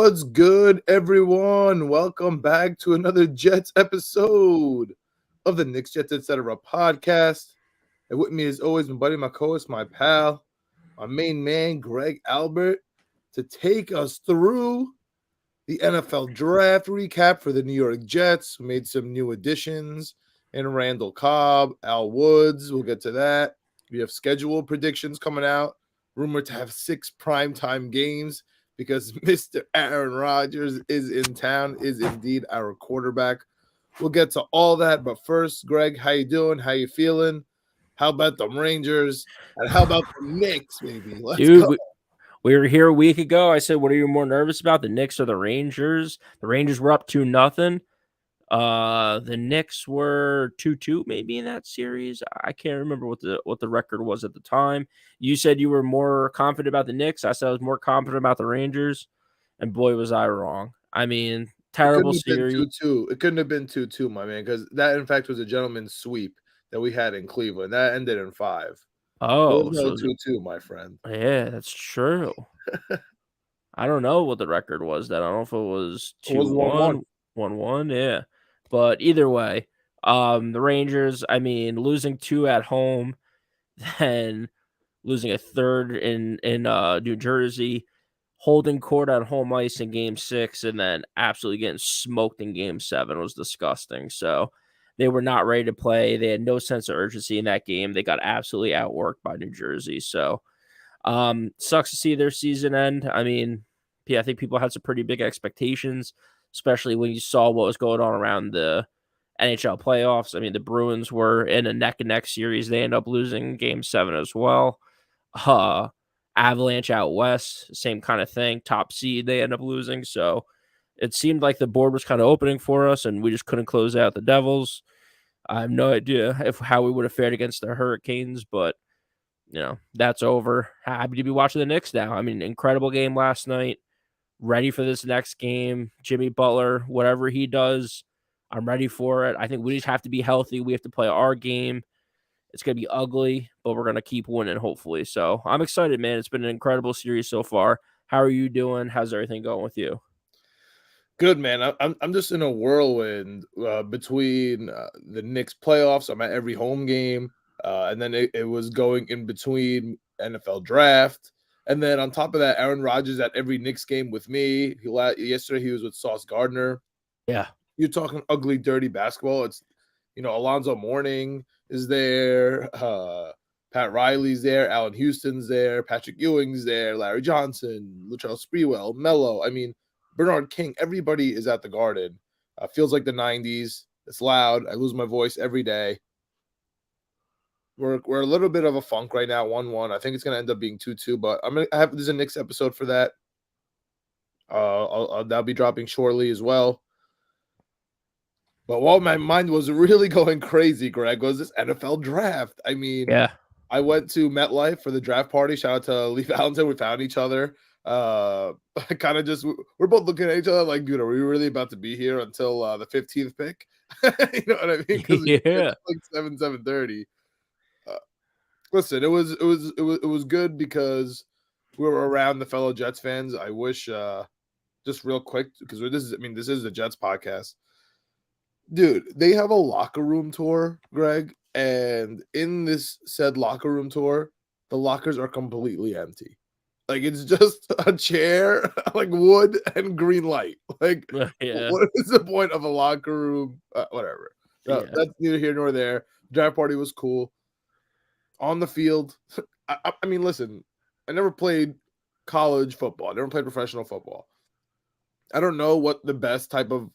What's good, everyone? Welcome back to another Jets episode of the Knicks Jets Etc. podcast. And with me, as always, my buddy, my co-host, my pal, my main man, Greg Albert, to take us through the NFL draft recap for the New York Jets. We made some new additions in Randall, Cobb, Al Woods. We'll get to that. We have schedule predictions coming out. Rumored to have 6 primetime games because Mr. Aaron Rodgers is in town, is indeed our quarterback. We'll get to all that. But first, Greg, how you doing? How you feeling? How about the Rangers? And how about the Knicks, baby? Let's Dude, go. we were here a week ago. I said, "What are you more nervous about, the Knicks or the Rangers?" The Rangers were up 2-0. The Knicks were 2-2 maybe in that series. I can't remember what the record was at the time. You said you were more confident about the Knicks. I said I was more confident about the Rangers, and boy was I wrong. I mean, It couldn't terrible have been series. 2-2. It couldn't have been 2-2, my man, because that, in fact, was a gentleman's sweep that we had in Cleveland. That ended in 5. There was Oh, no so 2-2, my friend. yeah, that's true. I don't know what the record was then. I don't know if it was It was 1-1. 2-1, 1-1, yeah. But either way, the Rangers, I mean, losing 2 at home, then losing a third in New Jersey, holding court on home ice in game 6, and then absolutely getting smoked in game 7 was disgusting. So they were not ready to play. They had no sense of urgency in that game. They got absolutely outworked by New Jersey. So sucks to see their season end. I mean, yeah, I think people had some pretty big expectations, especially when you saw what was going on around the NHL playoffs. I mean, the Bruins were in a neck and neck series. They end up losing game 7 as well. Uh Avalanche out west, same kind of thing. Top seed, they end up losing. So it seemed like the board was kind of opening for us, and we just couldn't close out the Devils. I have no idea how we would have fared against the Hurricanes, but that's over. Happy to be watching the Knicks now. I mean, incredible game last night. Ready for this next game. Jimmy Butler, whatever he does, I'm ready for it. I think we just have to be healthy. We have to play our game. It's going to be ugly, but we're going to keep winning, hopefully. So I'm excited, man. It's been an incredible series so far. How are you doing? How's everything going with you? Good, man. I'm just in a whirlwind between the Knicks playoffs. I'm at every home game. And then it was going in between NFL draft. And then on top of that, Aaron Rodgers at every Knicks game with me. Yesterday he was with Sauce Gardner. Yeah. You're talking ugly, dirty basketball. It's, Alonzo Mourning is there. Pat Riley's there. Allen Houston's there. Patrick Ewing's there. Larry Johnson, Latrell Sprewell, Melo. I mean, Bernard King. Everybody is at the Garden. Feels like the 90s. It's loud. I lose my voice every day. We're a little bit of a funk right now, 1-1. I think it's gonna end up being 2-2, but there's a Knicks episode for that. That'll be dropping shortly as well. But what my mind was really going crazy, Greg, was this NFL draft. I mean, Yeah. I went to MetLife for the draft party. Shout out to Lee Valentine. We found each other. Kind of just we're both looking at each other like, dude, are we really about to be here until the 15th pick? You know what I mean? Because Yeah. like 7:30. Listen, it was good because we were around the fellow Jets fans. I wish just real quick, because this is the Jets podcast. Dude, they have a locker room tour, Greg, and in this said locker room tour, the lockers are completely empty. Like, it's just a chair, like wood and green light. Like, Yeah. what is the point of a locker room? Whatever. Yeah. That's neither here nor there. Draft party was cool. On the field, I mean, listen, I never played college football. I never played professional football. I don't know what the best type of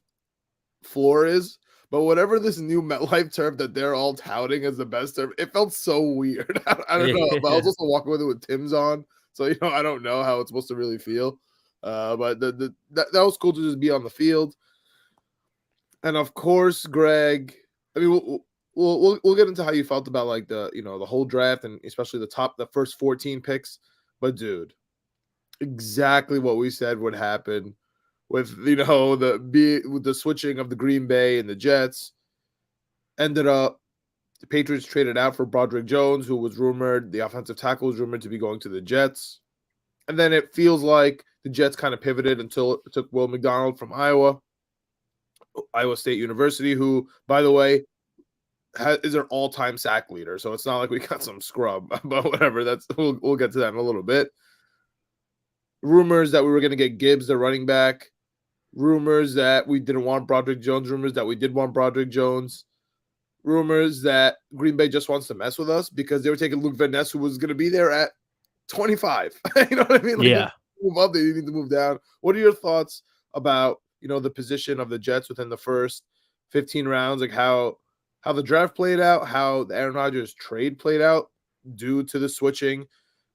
floor is, but whatever this new MetLife turf that they're all touting as the best turf, it felt so weird. I don't know, but I was also walking with it with Tim's on, so I don't know how it's supposed to really feel. But that was cool to just be on the field, and of course, Greg. I mean, we'll get into how you felt about like the whole draft and especially the first 14 picks. But dude, exactly what we said would happen with with the switching of the Green Bay and the Jets. Ended up the Patriots traded out for Broderick Jones, who was rumored, the offensive tackle was rumored to be going to the Jets. And then it feels like the Jets kind of pivoted until it took Will McDonald from Iowa State University, who, by the way, is an all-time sack leader. So it's not like we got some scrub, but whatever. We'll get to that in a little bit. Rumors that we were going to get Gibbs, the running back. Rumors that we didn't want Broderick Jones. Rumors that we did want Broderick Jones. Rumors that Green Bay just wants to mess with us because they were taking Luke Van Ness, who was going to be there at 25. You know what I mean? Like, Yeah. move up, they need to move down. What are your thoughts about, the position of the Jets within the first 15 rounds, like how the draft played out, how the Aaron Rodgers trade played out due to the switching,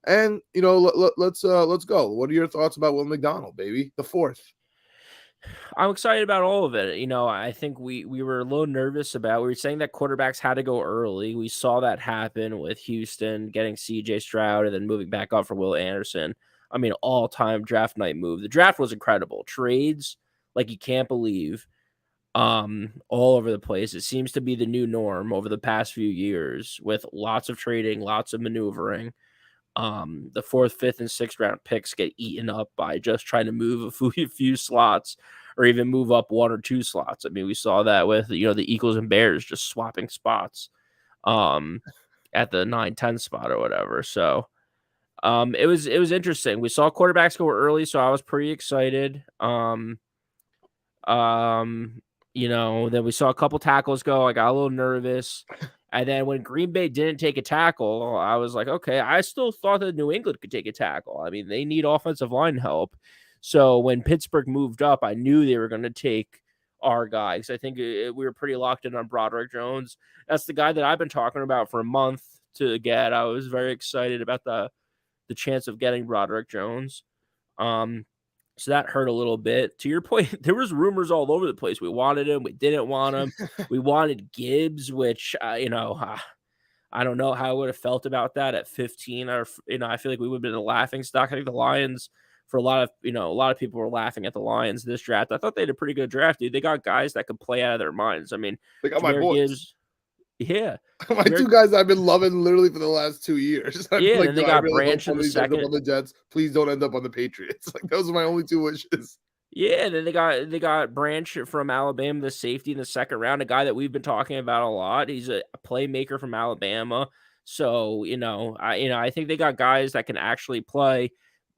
and let's go. What are your thoughts about Will McDonald, baby, the fourth? I'm excited about all of it. I think we were a little nervous about. We were saying that quarterbacks had to go early. We saw that happen with Houston getting C.J. Stroud and then moving back up for Will Anderson. I mean, all-time draft night move. The draft was incredible. Trades like you can't believe, all over the place. It seems to be the new norm over the past few years with lots of trading, lots of maneuvering. The 4th, 5th, and 6th round picks get eaten up by just trying to move a few slots or even move up 1 or 2 slots. I mean, we saw that with, the Eagles and Bears just swapping spots at the 9-10 spot or whatever. So it was interesting. We saw quarterbacks go early, so I was pretty excited. Then we saw a couple tackles go. I got a little nervous. And then when Green Bay didn't take a tackle, I was like, okay, I still thought that New England could take a tackle. I mean, they need offensive line help. So when Pittsburgh moved up, I knew they were going to take our guy. Because I think we were pretty locked in on Broderick Jones. That's the guy that I've been talking about for a month to get. I was very excited about the chance of getting Broderick Jones. So that hurt a little bit. To your point, there was rumors all over the place. We wanted him. We didn't want him. We wanted Gibbs, which, I don't know how I would have felt about that at 15. Or, I feel like we would have been a laughing stock. I think the Lions, for a lot of people were laughing at the Lions this draft. I thought they had a pretty good draft, dude. They got guys that could play out of their minds. I mean, they got my boys. Gibbs, yeah. My two guys I've been loving literally for the last 2 years. Yeah, and then they got Branch in the second. On the Jets. Please don't end up on the Patriots. Like, those are my only 2 wishes. Yeah, and then they got Branch from Alabama, the safety in the second round, a guy that we've been talking about a lot. He's a playmaker from Alabama. So, I think they got guys that can actually play.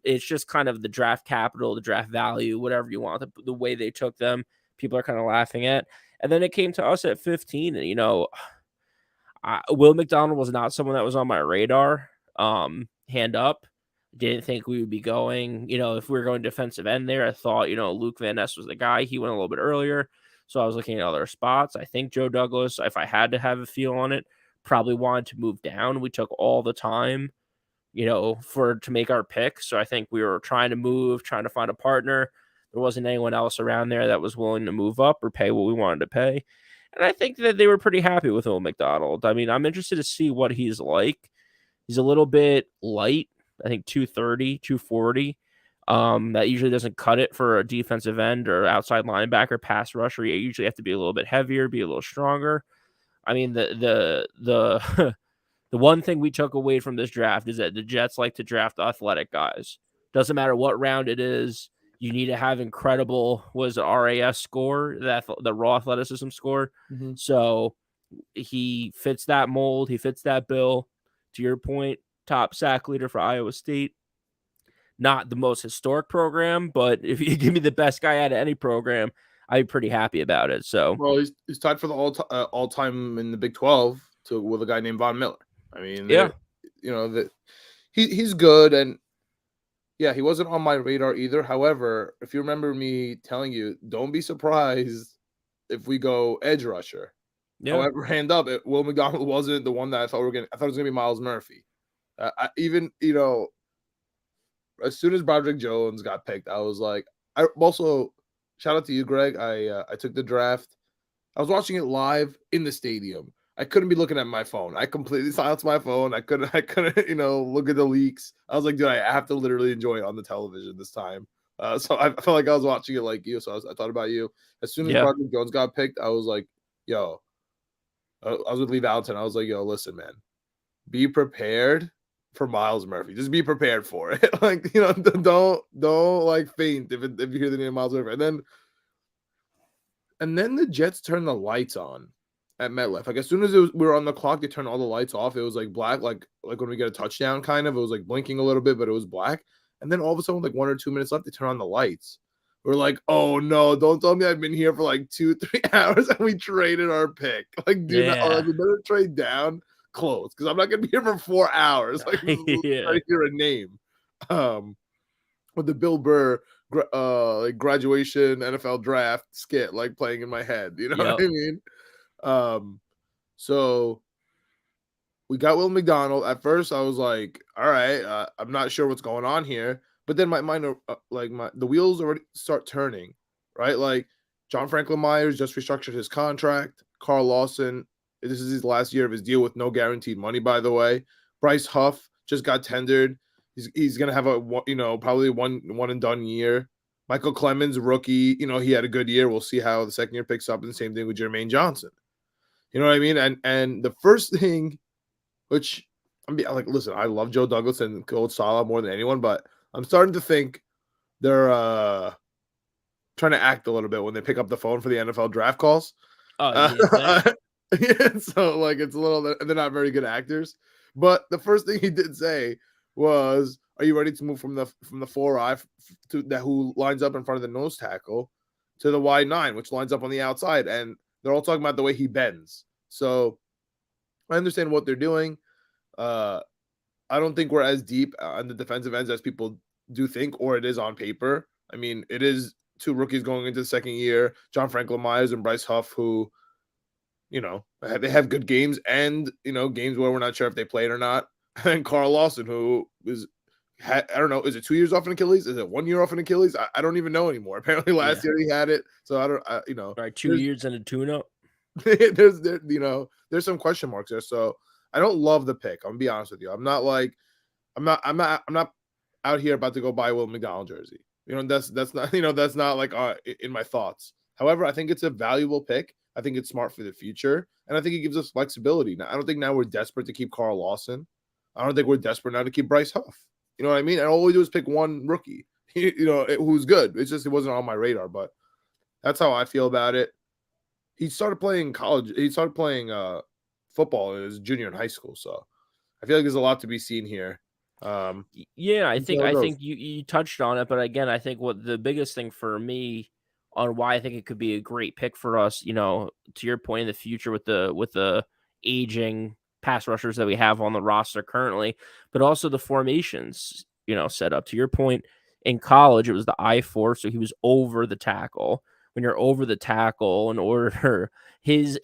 It's just kind of the draft capital, the draft value, whatever you want, the way they took them. People are kind of laughing at. And then it came to us at 15, and Will McDonald was not someone that was on my radar. Hand up. Didn't think we would be going, if we were going defensive end there. I thought, Luke Van Ness was the guy. He went a little bit earlier. So I was looking at other spots. I think Joe Douglas, if I had to have a feel on it, probably wanted to move down. We took all the time, to make our pick. So I think we were trying to move, trying to find a partner. There wasn't anyone else around there that was willing to move up or pay what we wanted to pay. And I think that they were pretty happy with Will McDonald. I mean, I'm interested to see what he's like. He's a little bit light. I think 230, 240. That usually doesn't cut it for a defensive end or outside linebacker, pass rusher. You usually have to be a little bit heavier, be a little stronger. I mean, the the one thing we took away from this draft is that the Jets like to draft athletic guys. Doesn't matter what round it is. You need to have incredible RAS score, the raw athleticism score. Mm-hmm. So he fits that mold. He fits that bill. To your point, top sack leader for Iowa State. Not the most historic program, but if you give me the best guy out of any program, I'd be pretty happy about it. So, well, he's tied for the all time in the Big 12 with a guy named Von Miller. I mean, yeah, he's good, and yeah, he wasn't on my radar either. However, if you remember me telling you, don't be surprised if we go edge rusher. Yeah. However, hand up, Will McDonald wasn't the one that I thought it was gonna be Myles Murphy. As soon as Broderick Jones got picked, I was like, I also shout out to you, Greg. I took the draft. I was watching it live in the stadium. I couldn't be looking at my phone. I completely silenced my phone. I couldn't, look at the leaks. I was like, dude, I have to literally enjoy it on the television this time. So I felt like I was watching it like you. So I thought about you. As soon as Broderick Jones got picked, I was like, yo, I was with Lee Valentine. I was like, yo, listen, man, be prepared for Miles Murphy. Just be prepared for it. Like, you know, don't like faint if you hear the name Miles Murphy. And then the Jets turned the lights on at MetLife. Like, as soon as we were on the clock, they turned all the lights off. It was like black, like when we get a touchdown, kind of. It was like blinking a little bit, but it was black. And then all of a sudden, like 1 or 2 minutes left, they turn on the lights. We're like, oh no, don't tell me I've been here for like 2-3 hours and we traded our pick. Like, do not, or like, we better trade down close because I'm not gonna be here for 4 hours. Like, try to hear a name. With the Bill Burr like graduation NFL draft skit like playing in my head. You know what I mean? So we got Will McDonald. At first, I was like, all right, I'm not sure what's going on here. But then my mind, the wheels already start turning, right? Like John Franklin Myers just restructured his contract. Carl Lawson, this is his last year of his deal with no guaranteed money, by the way. Bryce Huff just got tendered. He's gonna have probably one and done year. Michael Clemens, rookie, he had a good year. We'll see how the second year picks up. And the same thing with Jermaine Johnson. You know what I mean? And the first thing, which I'm like, listen, I love Joe Douglas and Coach Saleh more than anyone, but I'm starting to think they're trying to act a little bit when they pick up the phone for the NFL draft calls. Oh, yeah, so like it's a little, they're not very good actors. But the first thing he did say was, "Are you ready to move from the 4-eye to that who lines up in front of the nose tackle to the wide 9, which lines up on the outside?" And they're all talking about the way he bends. So I understand what they're doing. I don't think we're as deep on the defensive ends as people do think, or it is on paper. I mean, it is 2 rookies going into the second year, John Franklin Myers and Bryce Huff, who, they have good games and, games where we're not sure if they played or not. And Carl Lawson, who I don't know, is it 2 years off an Achilles? Is it 1 year off an Achilles? I don't even know anymore. Apparently last year he had it. So All right, 2 years and a tune-up. There's some question marks there. So I don't love the pick. I'm gonna be honest with you. I'm not out here about to go buy a Will McDonald jersey. That's not, that's not like in my thoughts. However, I think it's a valuable pick. I think it's smart for the future. And I think it gives us flexibility. Now, I don't think now we're desperate to keep Carl Lawson. I don't think we're desperate now to keep Bryce Huff. You know what I mean? And all we do is pick one rookie, who's good. It's just, it wasn't on my radar, but that's how I feel about it. He started playing college. He started playing football in his junior in high school. So I feel like there's a lot to be seen here. I think you touched on it, but again, I think what the biggest thing for me on why I think it could be a great pick for us, to your point, in the future with the aging pass rushers that we have on the roster currently, but also the formations, set up. To your point, in college, it was the I-4, so he was over the tackle. When you're over the tackle, in order, his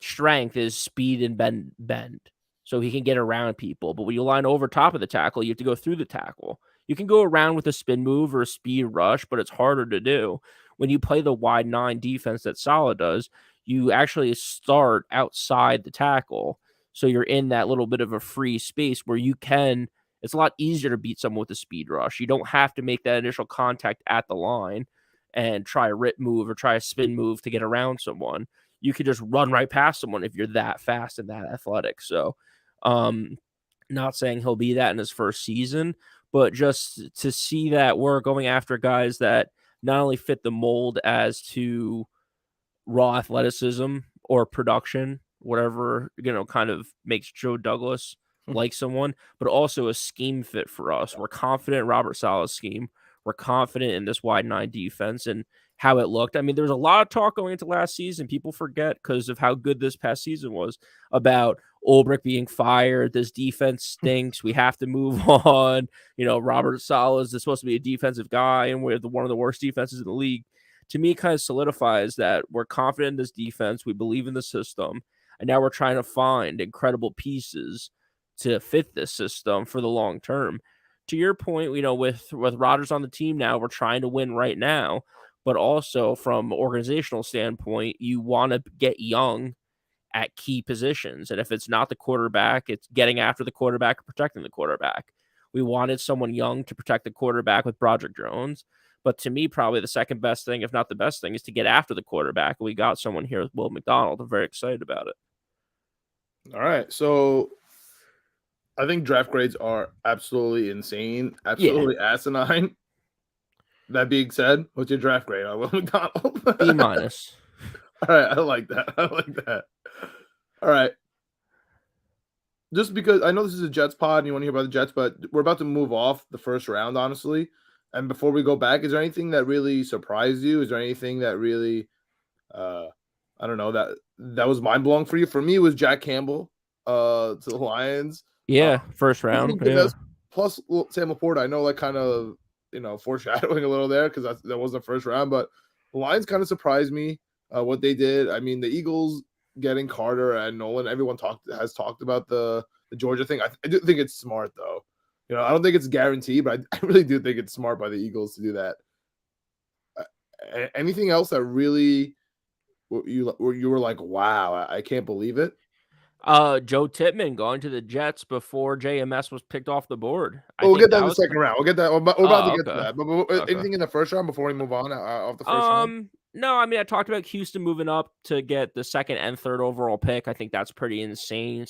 strength is speed and bend. So he can get around people. But when you line over top of the tackle, you have to go through the tackle. You can go around with a spin move or a speed rush, but it's harder to do. When you play the wide 9 defense that Saleh does, you actually start outside the tackle. So you're in that little bit of a free space where it's a lot easier to beat someone with a speed rush. You don't have to make that initial contact at the line and try a rip move or try a spin move to get around someone. You could just run right past someone if you're that fast and that athletic. So, not saying he'll be that in his first season, but just to see that we're going after guys that not only fit the mold as to raw athleticism or production, whatever, kind of makes Joe Douglas like someone, but also a scheme fit for us. We're confident in Robert Saleh's scheme. We're confident in this wide 9 defense and how it looked. I mean, there was a lot of talk going into last season. People forget because of how good this past season was about Ulbrich being fired. This defense stinks. We have to move on. Robert Saleh is supposed to be a defensive guy, and we're one of the worst defenses in the league. To me, it kind of solidifies that we're confident in this defense. We believe in the system. And now we're trying to find incredible pieces to fit this system for the long term. To your point, with Rodgers on the team now, we're trying to win right now. But also from an organizational standpoint, you want to get young at key positions. And if it's not the quarterback, it's getting after the quarterback or protecting the quarterback. We wanted someone young to protect the quarterback with Broderick Jones. But to me, probably the second best thing, if not the best thing, is to get after the quarterback. We got someone here with Will McDonald. I'm very excited about it. All right. So I think draft grades are absolutely insane, Yeah, absolutely asinine. That being said, what's your draft grade on Will McDonald? B All minus. right, I like that. I like that. All right. Just because I know this is a Jets pod and you want to hear about the Jets, but we're about to move off the first round, honestly. And before we go back, is there anything that really surprised you? Is there anything that really, uh, I don't know, that was mind blowing for you? For me, it was Jack Campbell, to the Lions. Uh, Yeah, first round. Even Yeah. Gomez plus Sam Laporta. I know, like, kind of, foreshadowing a little there because that was the first round, but the Lions kind of surprised me, what they did. I mean, the Eagles getting Carter and Nolan. Everyone has talked about the Georgia thing. I do think it's smart though. I don't think it's guaranteed, but I really do think it's smart by the Eagles to do that. Anything else that really you were like, wow, I can't believe it? Joe Tippmann going to the Jets before JMS was picked off the board. I Well, we'll think get that that in the was second round. We'll get that. We're about to oh, get to okay. that. But Okay. anything in the first round before we move on off the first round? No, I mean, I talked about Houston moving up to get the second and third overall pick. I think that's pretty insane,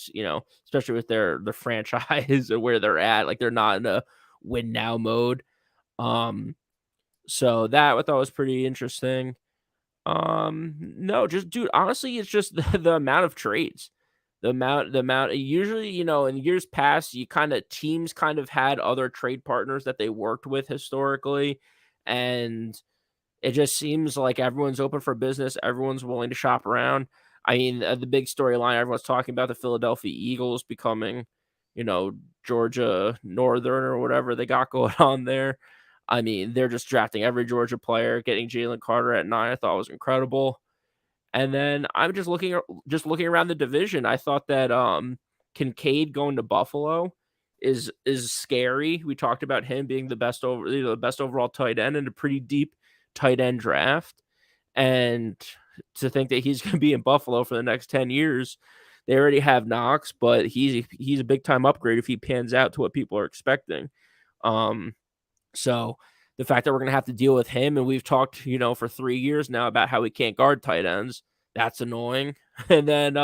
especially with their franchise and where they're at. Like, they're not in a win now mode. So that I thought was pretty interesting. No, just dude, honestly, it's just the amount of trades. The amount usually, in years past, teams kind of had other trade partners that they worked with historically. And it just seems like everyone's open for business. Everyone's willing to shop around. I mean, the big storyline everyone's talking about the Philadelphia Eagles becoming, Georgia Northern or whatever they got going on there. I mean, they're just drafting every Georgia player, getting Jalen Carter at 9. I thought was incredible. And then I'm just looking around the division. I thought that Kincaid going to Buffalo is scary. We talked about him being the best overall tight end in a pretty deep tight end draft. And to think that he's going to be in Buffalo for the next 10 years, they already have Knox, but he's a big time upgrade if he pans out to what people are expecting. Um, so the fact that we're going to have to deal with him, and we've talked, for 3 years now about how we can't guard tight ends, that's annoying. And then,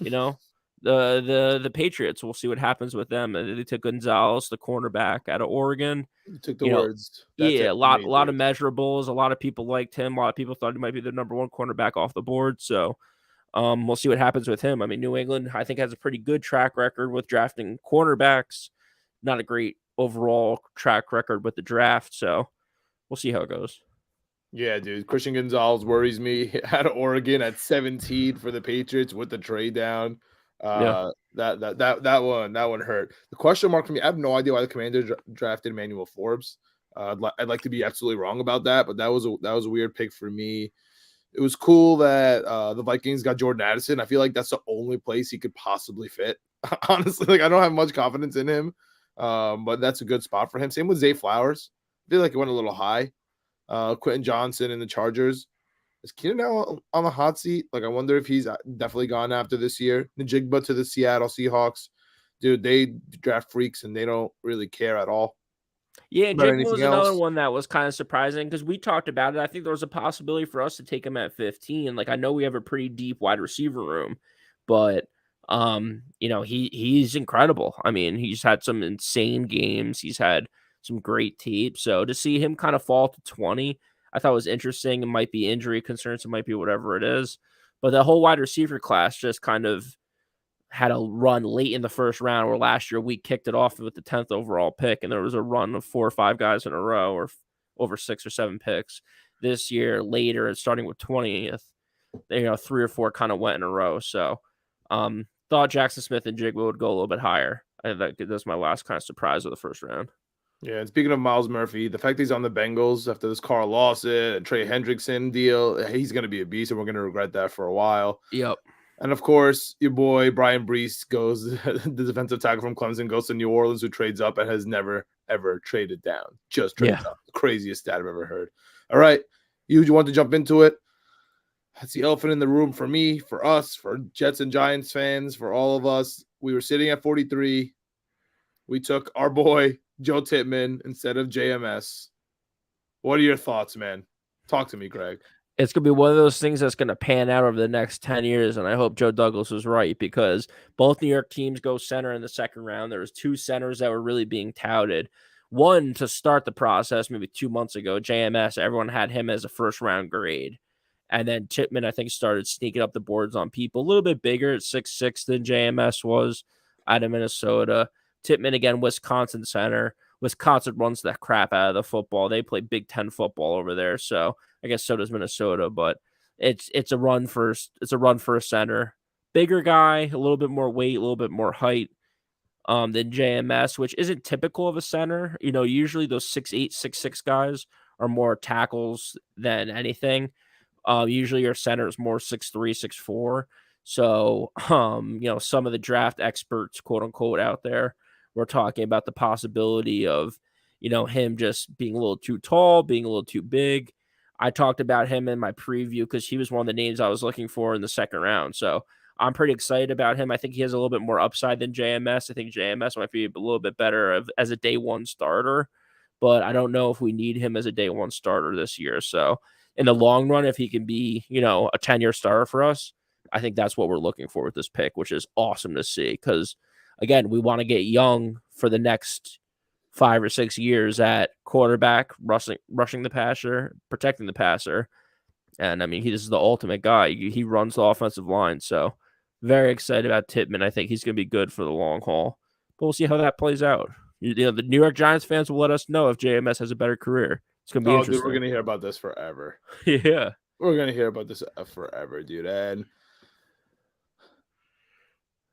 you know, the Patriots, we'll see what happens with them. They took Gonzalez, the cornerback out of Oregon. You took the You know, words. That's yeah, it a for lot, me, a lot of dude. measurables. A lot of people liked him. A lot of people thought he might be the number one cornerback off the board. So, we'll see what happens with him. I mean, New England, I think, has a pretty good track record with drafting cornerbacks. Not a great overall track record with the draft. So we'll see how it goes. Yeah, dude. Christian Gonzalez worries me. Out of Oregon at 17 for the Patriots with the trade down. Yeah. That one hurt. The question mark for me, I have no idea why the Commanders drafted Emmanuel Forbes. I'd like to be absolutely wrong about that, but that was a weird pick for me. It was cool that the Vikings got Jordan Addison. I feel like that's the only place he could possibly fit. Honestly, like, I don't have much confidence in him, but that's a good spot for him. Same with Zay Flowers. I feel like it went a little high. Quentin Johnson and the Chargers. Is Keenan now on the hot seat? Like, I wonder if he's definitely gone after this year. Najigba to the Seattle Seahawks. Dude, they draft freaks and they don't really care at all Yeah, about Jigba anything was another else. one that was kind of surprising because we talked about it. I think there was a possibility for us to take him at 15. Like, I know we have a pretty deep wide receiver room, but he's incredible. I mean, he's had some insane games. He's had some great tape. So to see him kind of fall to 20, I thought was interesting. It might be injury concerns, it might be whatever it is. But the whole wide receiver class just kind of had a run late in the first round, where last year we kicked it off with the 10th overall pick, and there was a run of 4 or 5 guys in a row, or over 6 or 7 picks. This year, later, and starting with 20th, 3 or 4 kind of went in a row. So, thought Jackson Smith and Jigba would go a little bit higher. That's my last kind of surprise of the first round. Yeah, and speaking of Miles Murphy, the fact that he's on the Bengals after this Carl Lawson and Trey Hendrickson deal, he's going to be a beast, and we're going to regret that for a while. Yep. And of course, your boy Brian Brees goes, the defensive tackle from Clemson, goes to New Orleans, who trades up and has never, ever traded down. Just trades up. The craziest stat I've ever heard. All right. You want to jump into it? That's the elephant in the room for me, for us, for Jets and Giants fans, for all of us. We were sitting at 43. We took our boy Joe Tippmann instead of JMS. What are your thoughts, man? Talk to me, Greg. It's going to be one of those things that's going to pan out over the next 10 years, and I hope Joe Douglas was right because both New York teams go center in the second round. There was 2 centers that were really being touted. One, to start the process maybe 2 months ago, JMS, everyone had him as a first-round grade. And then Tippmann, I think, started sneaking up the boards on people. A little bit bigger at 6'6" than JMS was out of Minnesota. Tippmann, again, Wisconsin center. Wisconsin runs the crap out of the football. They play Big Ten football over there, so I guess so does Minnesota. But it's a run for a center. Bigger guy, a little bit more weight, a little bit more height than JMS, which isn't typical of a center. Usually those 6'8", 6'6" guys are more tackles than anything. Usually your center is more 6'3", 6'4". So, some of the draft experts, quote unquote, out there were talking about the possibility of, him just being a little too tall, being a little too big. I talked about him in my preview because he was one of the names I was looking for in the second round. So I'm pretty excited about him. I think he has a little bit more upside than JMS. I think JMS might be a little bit better as a day one starter, but I don't know if we need him as a day one starter this year. So in the long run, if he can be, a 10-year starter for us, I think that's what we're looking for with this pick, which is awesome to see. Because again, we want to get young for the next 5 or 6 years at quarterback, rushing the passer, protecting the passer. And I mean, he is the ultimate guy. He runs the offensive line. So very excited about Tippmann. I think he's going to be good for the long haul. But we'll see how that plays out. The New York Giants fans will let us know if JMS has a better career. It's going to be interesting. Dude, we're going to hear about this forever. Yeah. We're going to hear about this forever, dude. And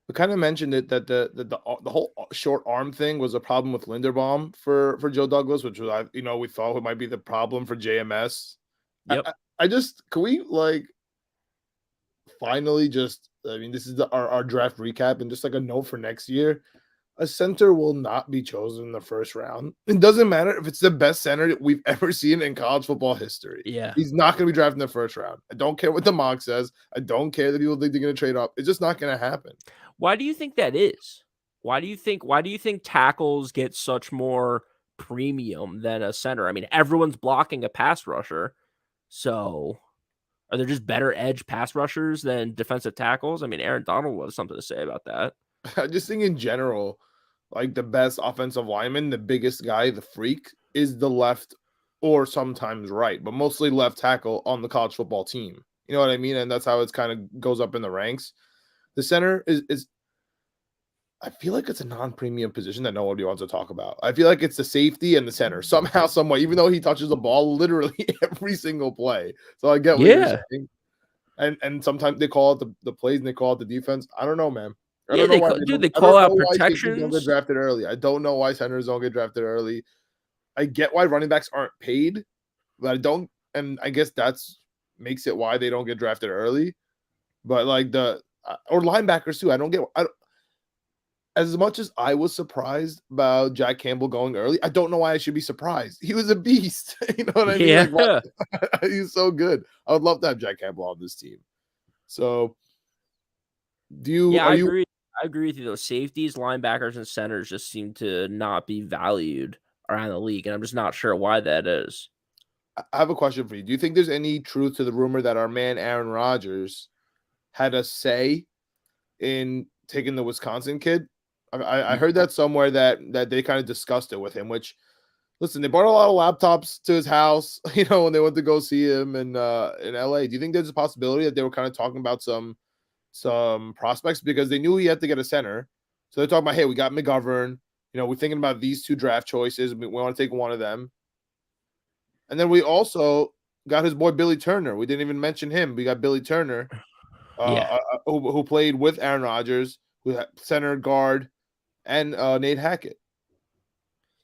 we kind of mentioned it that the whole short arm thing was a problem with Linderbaum for Joe Douglas, which was, we thought it might be the problem for JMS. Yep. I just, can we finally just, this is our draft recap and just a note for next year. A center will not be chosen in the first round. It doesn't matter if it's the best center that we've ever seen in college football history. Yeah. He's not going to be drafted in the first round. I don't care what the mock says. I don't care that people think they're going to trade up. It's just not going to happen. Why do you think that is? Why do you think tackles get such more premium than a center? I mean, everyone's blocking a pass rusher. So are there just better edge pass rushers than defensive tackles? I mean, Aaron Donald has something to say about that. I just think in general, the best offensive lineman, the biggest guy, the freak, is the left or sometimes right, but mostly left tackle on the college football team. You know what I mean? And that's how it's kind of goes up in the ranks. The center is I feel like it's a non-premium position that nobody wants to talk about. I feel like it's the safety and the center somehow, some way, even though he touches the ball literally every single play. So I get what you're saying. And sometimes they call it the plays and they call it the defense. I don't know, man. I don't know why they call out protections. Don't get drafted early. I don't know why centers don't get drafted early. I get why running backs aren't paid, but I don't, and I guess that's makes it why they don't get drafted early. But or linebackers too. I don't get. As much as I was surprised about Jack Campbell going early, I don't know why I should be surprised. He was a beast. You know what I mean? Yeah. He's so good. I would love to have Jack Campbell on this team. So, I agree with you. Those safeties, linebackers, and centers just seem to not be valued around the league, and I'm just not sure why that is. I have a question for you. Do you think there's any truth to the rumor that our man Aaron Rodgers had a say in taking the Wisconsin kid? I heard that somewhere that they kind of discussed it with him, which, listen, they brought a lot of laptops to his house, when they went to go see him in LA. Do you think there's a possibility that they were kind of talking about some prospects because they knew he had to get a center? So they're talking about, hey, we got McGovern. We're thinking about these 2 draft choices. We want to take one of them. And then we also got his boy Billy Turner. We didn't even mention him. We got Billy Turner, who played with Aaron Rodgers, who had center, guard, and Nate Hackett.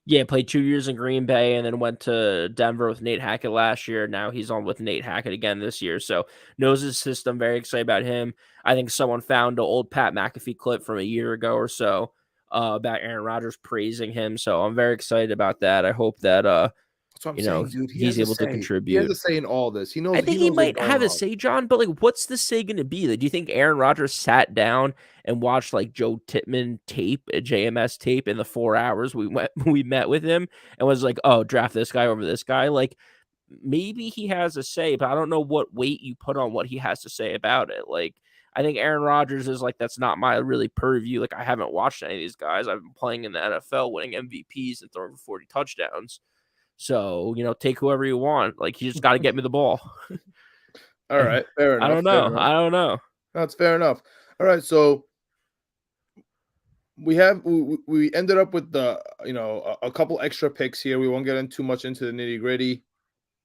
Yeah, played 2 years in Green Bay and then went to Denver with Nate Hackett last year. Now he's on with Nate Hackett again this year. So knows his system. Very excited about him. I think someone found an old Pat McAfee clip from a year ago or so about Aaron Rodgers praising him. So I'm very excited about that. I hope that That's what I'm saying, dude. He's able to contribute. He has a say in all this. He knows. I think he might have a say, John. But what's the say going to be? Do you think Aaron Rodgers sat down and watched Joe Tippmann tape, a JMS tape, in the 4 hours we met with him, and was like, "Oh, draft this guy over this guy"? maybe he has a say, but I don't know what weight you put on what he has to say about it. Like, I think Aaron Rodgers is like, that's not my really purview. Like, I haven't watched any of these guys. I've been playing in the NFL, winning MVPs and throwing for 40 touchdowns. So, take whoever you want. Like, you just got to get me the ball. All right, fair I enough. don't Fair know. enough. I don't know. That's fair enough. All right, so we ended up with a couple extra picks here. We won't get in too much into the nitty gritty,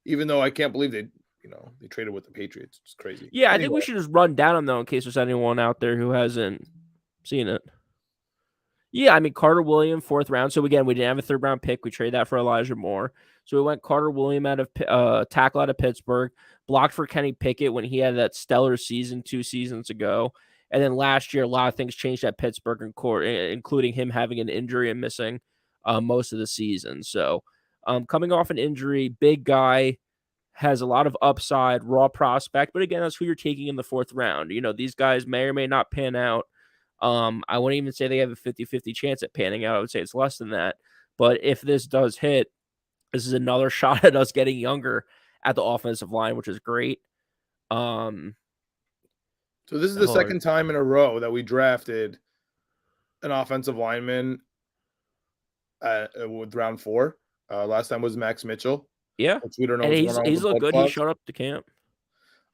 even though I can't believe they traded with the Patriots. It's crazy. Yeah, I think we Anyway, should just run down them, though, in case there's anyone out there who hasn't seen it. Yeah, I mean, Carter Williams, 4th round. So, again, we didn't have a 3rd-round pick. We traded that for Elijah Moore. So, we went Carter Williams out of tackle out of Pittsburgh, blocked for Kenny Pickett when he had that stellar season 2 seasons ago. And then last year, a lot of things changed at Pittsburgh, including him having an injury and missing most of the season. So, coming off an injury, big guy, has a lot of upside, raw prospect. But again, that's who you're taking in the 4th round. These guys may or may not pan out. I wouldn't even say they have a 50-50 chance at panning out. I would say it's less than that. But if this does hit, this is another shot at us getting younger at the offensive line, which is great. so this is the second time in a row that we drafted an offensive lineman with round 4. Last time was Max Mitchell. Yeah. Which we don't know And what's going on he's with the looked blood good. He clots. showed up to camp.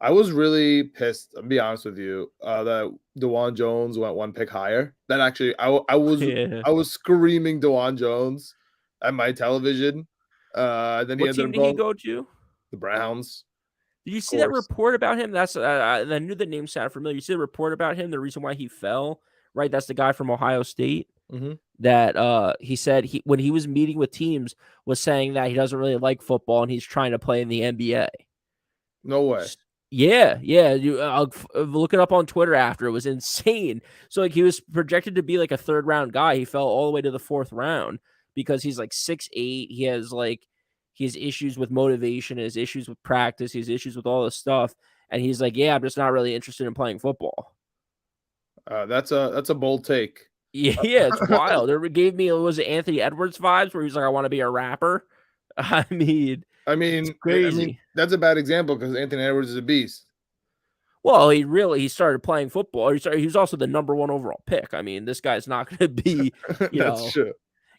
I was really pissed, I'll be honest with you, that DeJuan Jones went 1 pick higher. That actually, I was screaming DeJuan Jones at my television. Then he What ended team up did he going go to? the Browns. Did you see that report about him? That's I knew the name sounded familiar. You see the report about him, the reason why he fell, right? That's the guy from Ohio State. Mm-hmm. That he said when he was meeting with teams was saying that he doesn't really like football and he's trying to play in the NBA. No way. Yeah. You look it up on Twitter after. It was insane. So like he was projected to be like a 3rd round guy. He fell all the way to the 4th round because he's like 6'8". He has issues with motivation, he has issues with practice, he has issues with all this stuff. And he's like, yeah, I'm just not really interested in playing football. That's a bold take. Yeah, it's wild. It gave me, was it Anthony Edwards vibes where he's like, I want to be a rapper. I mean, it's crazy. That's a bad example because Anthony Edwards is a beast. Well, he started playing football. He was also the number 1 overall pick. I mean, this guy's not going to be, That's true.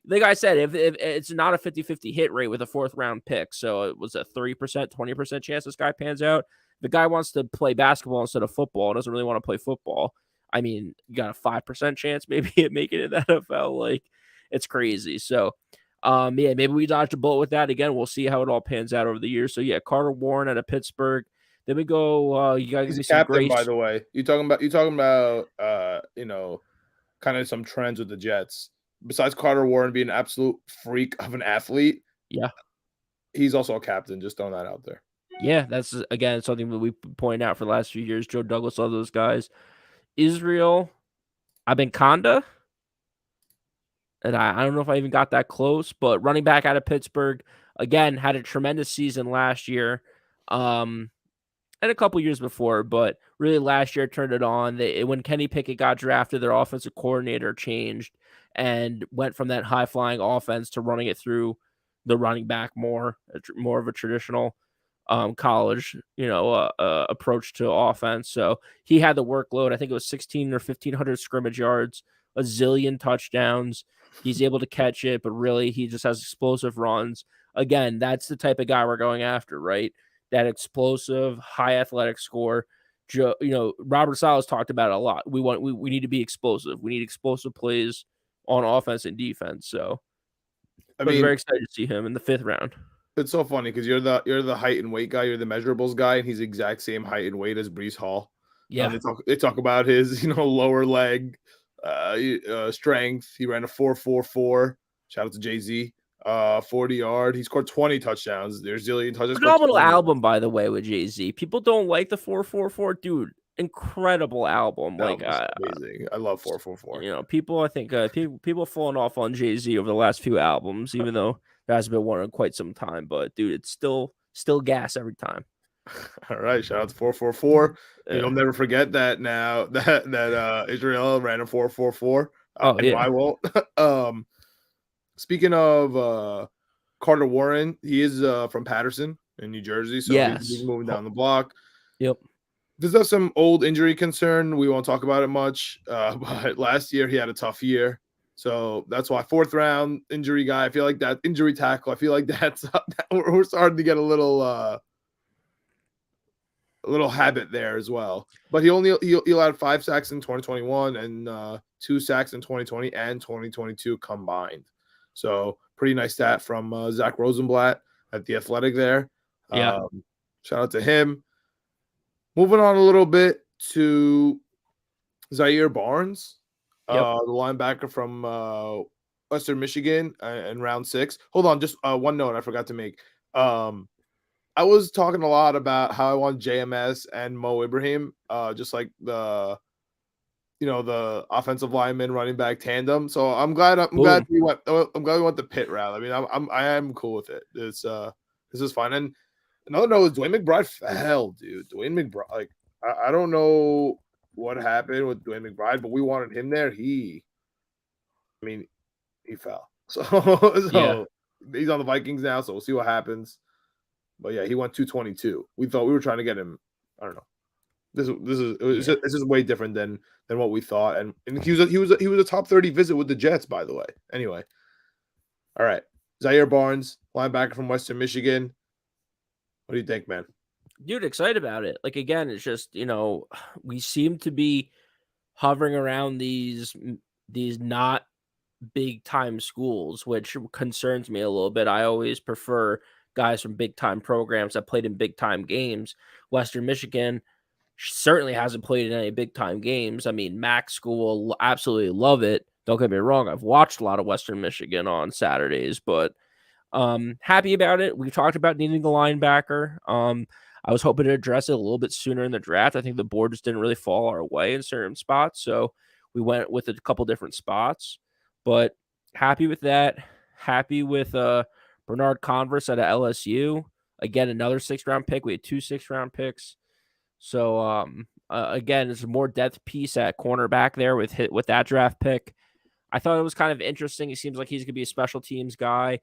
Like I said, if it's not a 50-50 hit rate with a 4th round pick, so it was a 30%, 20% chance this guy pans out. The guy wants to play basketball instead of football, doesn't really want to play football. I mean, you got a 5% chance maybe at making it in the NFL. Like, it's crazy. So, maybe we dodged a bullet with that. Again, we'll see how it all pans out over the years. So, yeah, Carter Warren out of Pittsburgh. Then we go. You got to give me some captain, by the way. You talking about kind of some trends with the Jets. Besides Carter Warren being an absolute freak of an athlete, yeah, he's also a captain. Just throwing that out there. Yeah, that's again something that we pointed out for the last few years. Joe Douglas, all those guys. Israel Abanikanda, and I don't know if I even got that close, but running back out of Pittsburgh, again, had a tremendous season last year, and a couple years before, but really last year turned it on. When Kenny Pickett got drafted, their offensive coordinator changed and went from that high-flying offense to running it through the running back more of a traditional college, approach to offense. So he had the workload. I think it was 16 or 1,500 scrimmage yards, a zillion touchdowns. He's able to catch it, but really he just has explosive runs. Again, that's the type of guy we're going after, right? That explosive, high athletic score. Robert Saleh's talked about it a lot. We need to be explosive. We need explosive plays on offense and defense. So I was very excited to see him in the 5th round. It's so funny because you're the height and weight guy, you're the measurables guy, and he's the exact same height and weight as Breece Hall. Yeah, they talk about his lower leg strength. He ran a 4.44. Shout out to Jay-Z. 40-yard. He scored 20 touchdowns. There's zillion touchdowns. Phenomenal album, by the way, with Jay-Z. People don't like the 4.44, dude. Incredible album. Like amazing. I love 4.44. People. I think people falling off on Jay-Z over the last few albums, even though there hasn't been one in quite some time. But dude, it's still gas every time. All right, shout out to 4.44. Yeah. You'll never forget that now that Israel ran a 4.44. Yeah, I won't. Speaking of Carter Warren, he is from Patterson. in New Jersey, so he's Yes. moving down the block. Yep. Does have some old injury concern. We won't talk about it much, but last year he had a tough year. So that's why 4th round injury guy. I feel like that injury tackle. I feel like that's we're starting to get a little habit there as well. But he'll had 5 sacks in 2021 and 2 sacks in 2020 and 2022 combined. So pretty nice stat from Zach Rosenblatt at the Athletic there. Yeah. Shout out to him. Moving on a little bit to Zaire Barnes, Yep. the linebacker from Western Michigan in round 6. Hold on, just one note I forgot to make. I was talking a lot about how I want JMS and Mo Ibrahim, just like the offensive lineman running back tandem. So I'm glad we went the pit route. I mean, I am cool with it. This is fine. And another note is Dwayne McBride fell, dude. Dwayne McBride, like I don't know what happened with Dwayne McBride, but we wanted him there. He fell. So he's on the Vikings now, so we'll see what happens. But yeah, he went 222. We thought we were trying to get him. I don't know. This is way different than what we thought, and he was a top 30 visit with the Jets, by the way. Anyway, all right, Zaire Barnes, linebacker from Western Michigan. What do you think, man? Dude, excited about it. Like, again, it's just, we seem to be hovering around these not big time schools, which concerns me a little bit. I always prefer guys from big time programs that played in big time games. Western Michigan certainly hasn't played in any big time games. I mean, Mac School will absolutely love it. Don't get me wrong. I've watched a lot of Western Michigan on Saturdays, but happy about it. We talked about needing a linebacker. I was hoping to address it a little bit sooner in the draft. I think the board just didn't really fall our way in certain spots, so we went with a couple different spots. But happy with that. Happy with Bernard Converse out of LSU. Again, another 6th round pick. We had 2 6th round picks. So again, it's a more depth piece at cornerback there with that draft pick. I thought it was kind of interesting. It seems like he's going to be a special teams guy.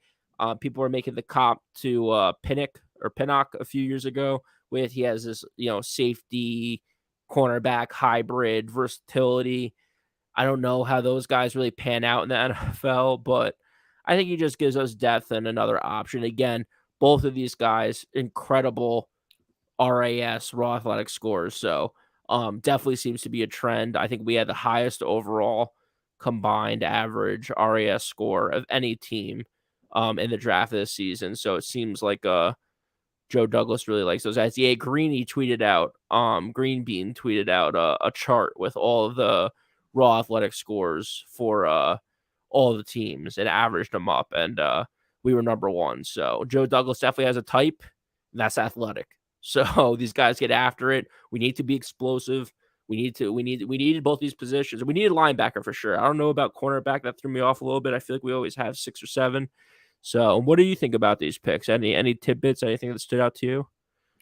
People were making the comp to Pinnock a few years ago with he has this, safety cornerback hybrid versatility. I don't know how those guys really pan out in the NFL, but I think he just gives us depth and another option. Again, both of these guys, incredible RAS, raw athletic scores. So definitely seems to be a trend. I think we had the highest overall combined average RAS score of any team in the draft this season. So it seems like Joe Douglas really likes those guys. Yeah, Green tweeted out a chart with all of the raw athletic scores for all the teams and averaged them up, and we were number 1. So Joe Douglas definitely has a type, and that's athletic. So these guys get after it. We need to be explosive. We needed both these positions. We needed a linebacker for sure. I don't know about cornerback. That threw me off a little bit. I feel like we always have 6 or 7. So what do you think about these picks? Any tidbits, anything that stood out to you?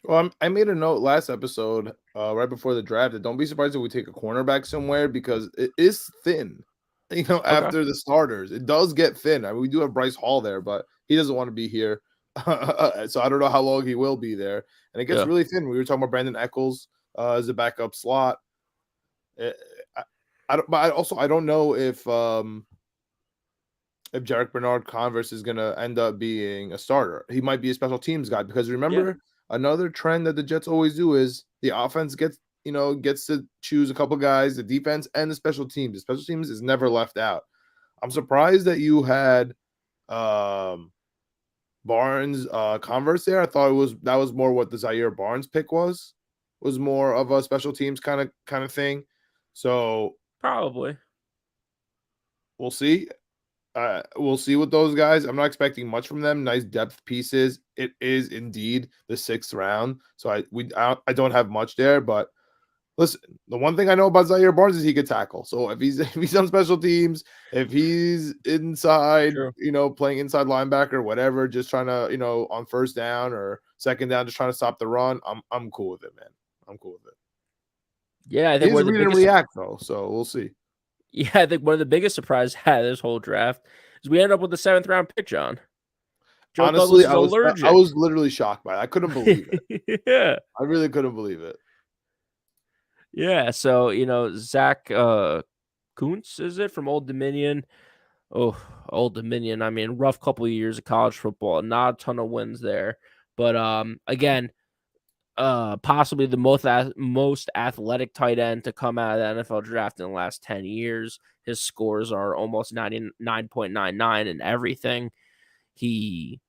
Well, I made a note last episode, right before the draft, that don't be surprised if we take a cornerback somewhere because it is thin. After the starters, it does get thin. I mean, we do have Bryce Hall there, but he doesn't want to be here. So I don't know how long he will be there. And it gets really thin. We were talking about Brandon Eccles as a backup slot. I don't know if Jarek Bernard Converse is going to end up being a starter. He might be a special teams guy because remember, another trend that the Jets always do is the offense gets to choose a couple guys, the defense and the special teams. The special teams is never left out. I'm surprised that you had Barnes Converse there. I thought that was more what the Zaire Barnes pick was more of a special teams kind of thing. So probably we'll see. We'll see with those guys. I'm not expecting much from them. Nice depth pieces. It is indeed the 6th round, so I don't have much there. But listen, the one thing I know about Zaire Barnes is he could tackle. So if he's on special teams, if he's inside, playing inside linebacker, whatever, just trying to on first down or second down, just trying to stop the run, I'm cool with it, man. I'm cool with it. Yeah, I think he's read and react though, so we'll see. Yeah, I think one of the biggest surprises out of this whole draft is we end up with the 7th round pick, John. Joe Honestly, Douglas is I allergic. was literally shocked by it. I couldn't believe it. Yeah. I really couldn't believe it. Yeah, so, Zach, Kuntz, is it, from Old Dominion? Oh, Old Dominion, I mean, rough couple of years of college football, not a ton of wins there, but, again, possibly the most athletic tight end to come out of the NFL draft in the last 10 years. His scores are almost 99.99 and everything. He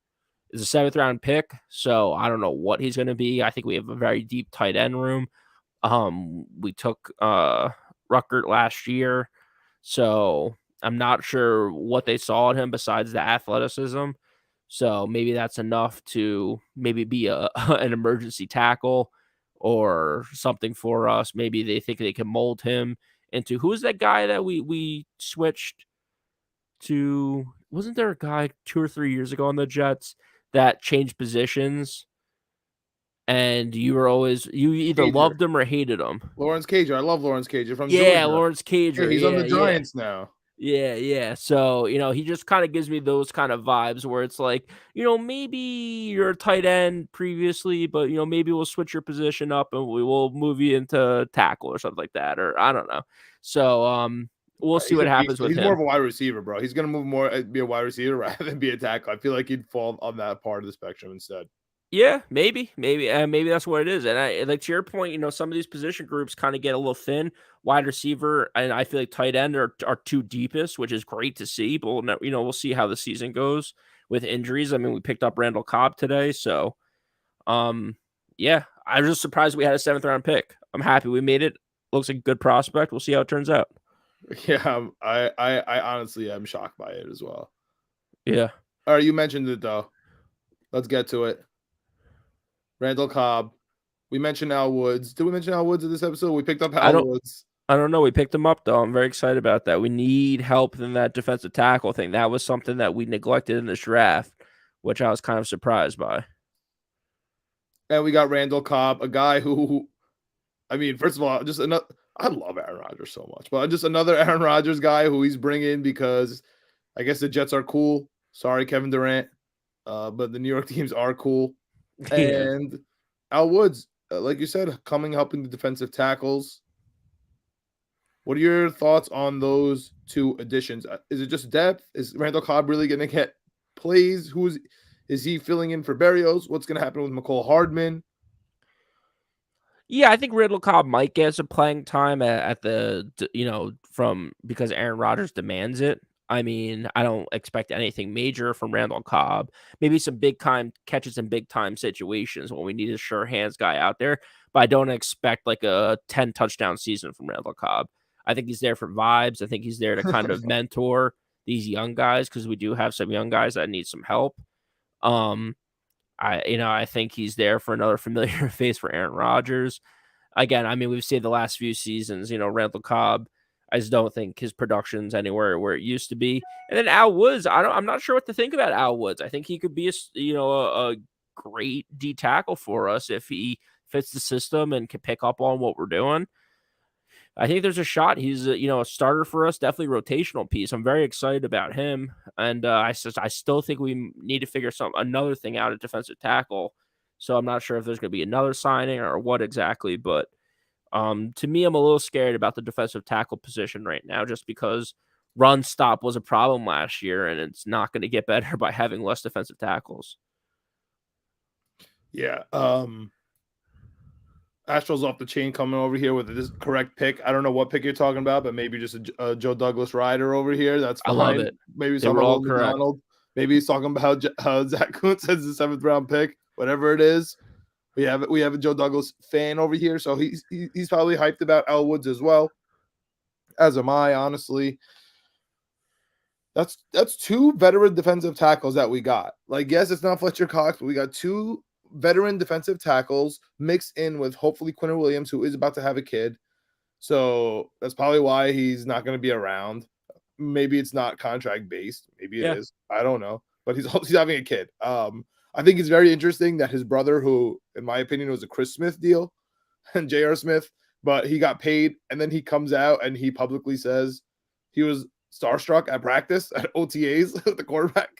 is a 7th round pick, so I don't know what he's gonna be. I think we have a very deep tight end room. We took Ruckert last year, so I'm not sure what they saw in him besides the athleticism. So maybe that's enough to maybe be a an emergency tackle or something for us. Maybe they think they can mold him into, who's that guy that we switched to? Wasn't there a guy 2 or 3 years ago on the Jets that changed positions? And you either Cager. loved him or hated him. Lawrence Cager. I love Lawrence Cager from Yeah, Georgia. Lawrence Yeah, Cager. he's on Yeah, the yeah. Giants now. Yeah, yeah. So, he just kind of gives me those kind of vibes where it's like, maybe you're a tight end previously, but maybe we'll switch your position up and we will move you into tackle or something like that, or I don't know. So, we'll see He's what a beast. happens with He's more him. of a wide receiver, bro. He's gonna move more, be a wide receiver rather than be a tackle. I feel like he'd fall on that part of the spectrum instead. Yeah, maybe that's what it is. And I like, to your point, some of these position groups kind of get a little thin. Wide receiver, and I feel like tight end are two deepest, which is great to see. But we'll see how the season goes with injuries. I mean, we picked up Randall Cobb today, so yeah, I was just surprised we had a 7th round pick. I'm happy we made it. Looks like a good prospect. We'll see how it turns out. Yeah, I honestly am shocked by it as well. Yeah. All right, you mentioned it though. Let's get to it. Randall Cobb. We mentioned Al Woods. Did we mention Al Woods in this episode? We picked up I Al don't Woods. I don't know. We picked him up though. I'm very excited about that. We need help in that defensive tackle thing. That was something that we neglected in this draft, which I was kind of surprised by. And we got Randall Cobb, a guy who, I mean, first of all, just another. I love Aaron Rodgers so much, but just another Aaron Rodgers guy who he's bringing because I guess the Jets are cool. Sorry, Kevin Durant, but the New York teams are cool. Yeah. And Al Woods, like you said, helping the defensive tackles. What are your thoughts on those two additions? Is it just depth? Is Randall Cobb really going to get plays? Is he filling in for Berrios? What's going to happen with McCole Hardman? Yeah, I think Randall Cobb might get some playing time at the, from, because Aaron Rodgers demands it. I mean, I don't expect anything major from Randall Cobb. Maybe some big time catches in big time situations when we need a sure hands guy out there, but I don't expect like a 10 touchdown season from Randall Cobb. I think he's there for vibes. I think he's there to kind of mentor these young guys, because we do have some young guys that need some help. I think he's there for another familiar face for Aaron Rodgers. Again, I mean, we've seen the last few seasons, Randall Cobb, I just don't think his production's anywhere where it used to be. And then Al Woods, I'm not sure what to think about Al Woods. I think he could be a great D tackle for us if he fits the system and can pick up on what we're doing. I think there's a shot. He's a starter for us, definitely rotational piece. I'm very excited about him, and I still think we need to figure another thing out at defensive tackle. So I'm not sure if there's going to be another signing or what exactly, but to me, I'm a little scared about the defensive tackle position right now, just because run stop was a problem last year, and it's not going to get better by having less defensive tackles. Yeah. Astros off the chain coming over here with this correct pick. I don't know what pick you're talking about, but maybe just a Joe Douglas rider over here. That's I fine. love it. Maybe he's They talking were about all Will correct. McDonald. Maybe he's talking about how Zach Kuntz says the 7th round pick. Whatever it is, we have a Joe Douglas fan over here, so he's probably hyped about Al Woods as well. As am I, honestly. That's 2 veteran defensive tackles that we got. Like, yes, it's not Fletcher Cox, but we got 2 veteran defensive tackles mixed in with hopefully Quinton Williams, who is about to have a kid. So that's probably why he's not going to be around. Maybe it's not contract based. Maybe it is. I don't know. But he's having a kid. I think it's very interesting that his brother, who in my opinion was a Chris Smith deal, and J.R. Smith, but he got paid, and then he comes out and he publicly says he was starstruck at practice at OTAs with the quarterback.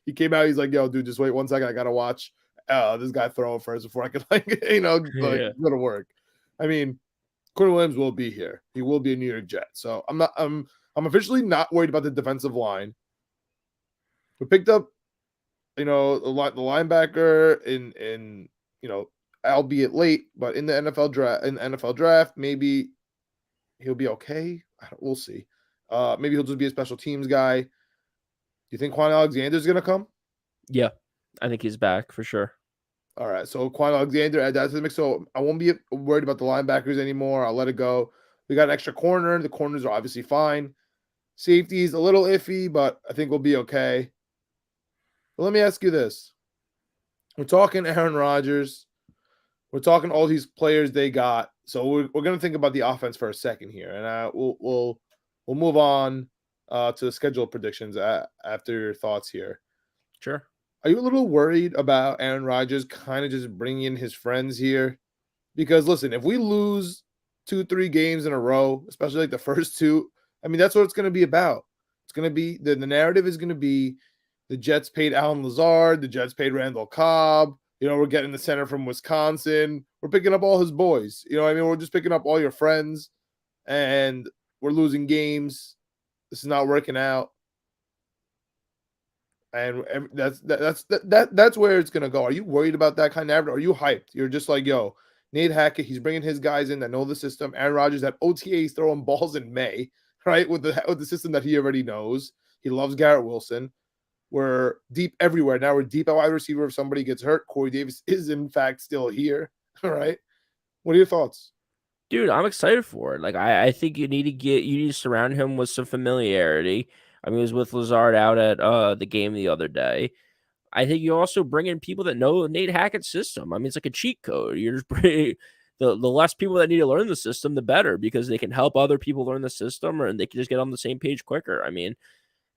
He He came out. He's like, "Yo, dude, just wait 1 second. I gotta watch this guy throw first before I can Yeah. go to work." I mean, Quinn Williams will be here. He will be a New York Jet. So I'm officially not worried about the defensive line. We picked up, the linebacker in albeit late, but in the NFL draft, maybe he'll be okay. We'll see. Maybe he'll just be a special teams guy. Do you think Quan Alexander's gonna come? Yeah. I think he's back for sure. All right, so Quan Alexander add that to the mix. So I won't be worried about the linebackers anymore. I'll let it go. We got an extra corner. The corners are obviously fine. Safety's a little iffy, but I think we'll be okay. But let me ask you this: we're talking Aaron Rodgers. We're talking all these players they got. So we're going to think about the offense for a second here, and we'll move on to the schedule predictions after your thoughts here. Sure. Are you a little worried about Aaron Rodgers kind of just bringing in his friends here? Because listen, if we lose 2-3 games in a row, especially like the first two, I mean, that's what it's going to be about. It's going to be the narrative is going to be the Jets paid Alan Lazard, the Jets paid Randall Cobb. We're getting the center from Wisconsin. We're picking up all his boys. We're just picking up all your friends, and we're losing games. This is not working out. And that's where it's gonna go. Are you worried about that kind of narrative? Are you hyped? You're just like, yo, Nate Hackett, he's bringing his guys in that know the system. Aaron Rodgers at OTAs throwing balls in May, right? With the system that he already knows. He loves Garrett Wilson. We're deep everywhere. Now we're deep at wide receiver. If somebody gets hurt, Corey Davis is in fact still here. All right. What are your thoughts? Dude, I'm excited for it. Like I think you need to surround him with some familiarity. I mean, he was with Lazard out at the game the other day. I think you also bring in people that know Nate Hackett's system. I mean, it's like a cheat code. You're just the less people that need to learn the system, the better, because they can help other people learn the system, or they can just get on the same page quicker. I mean,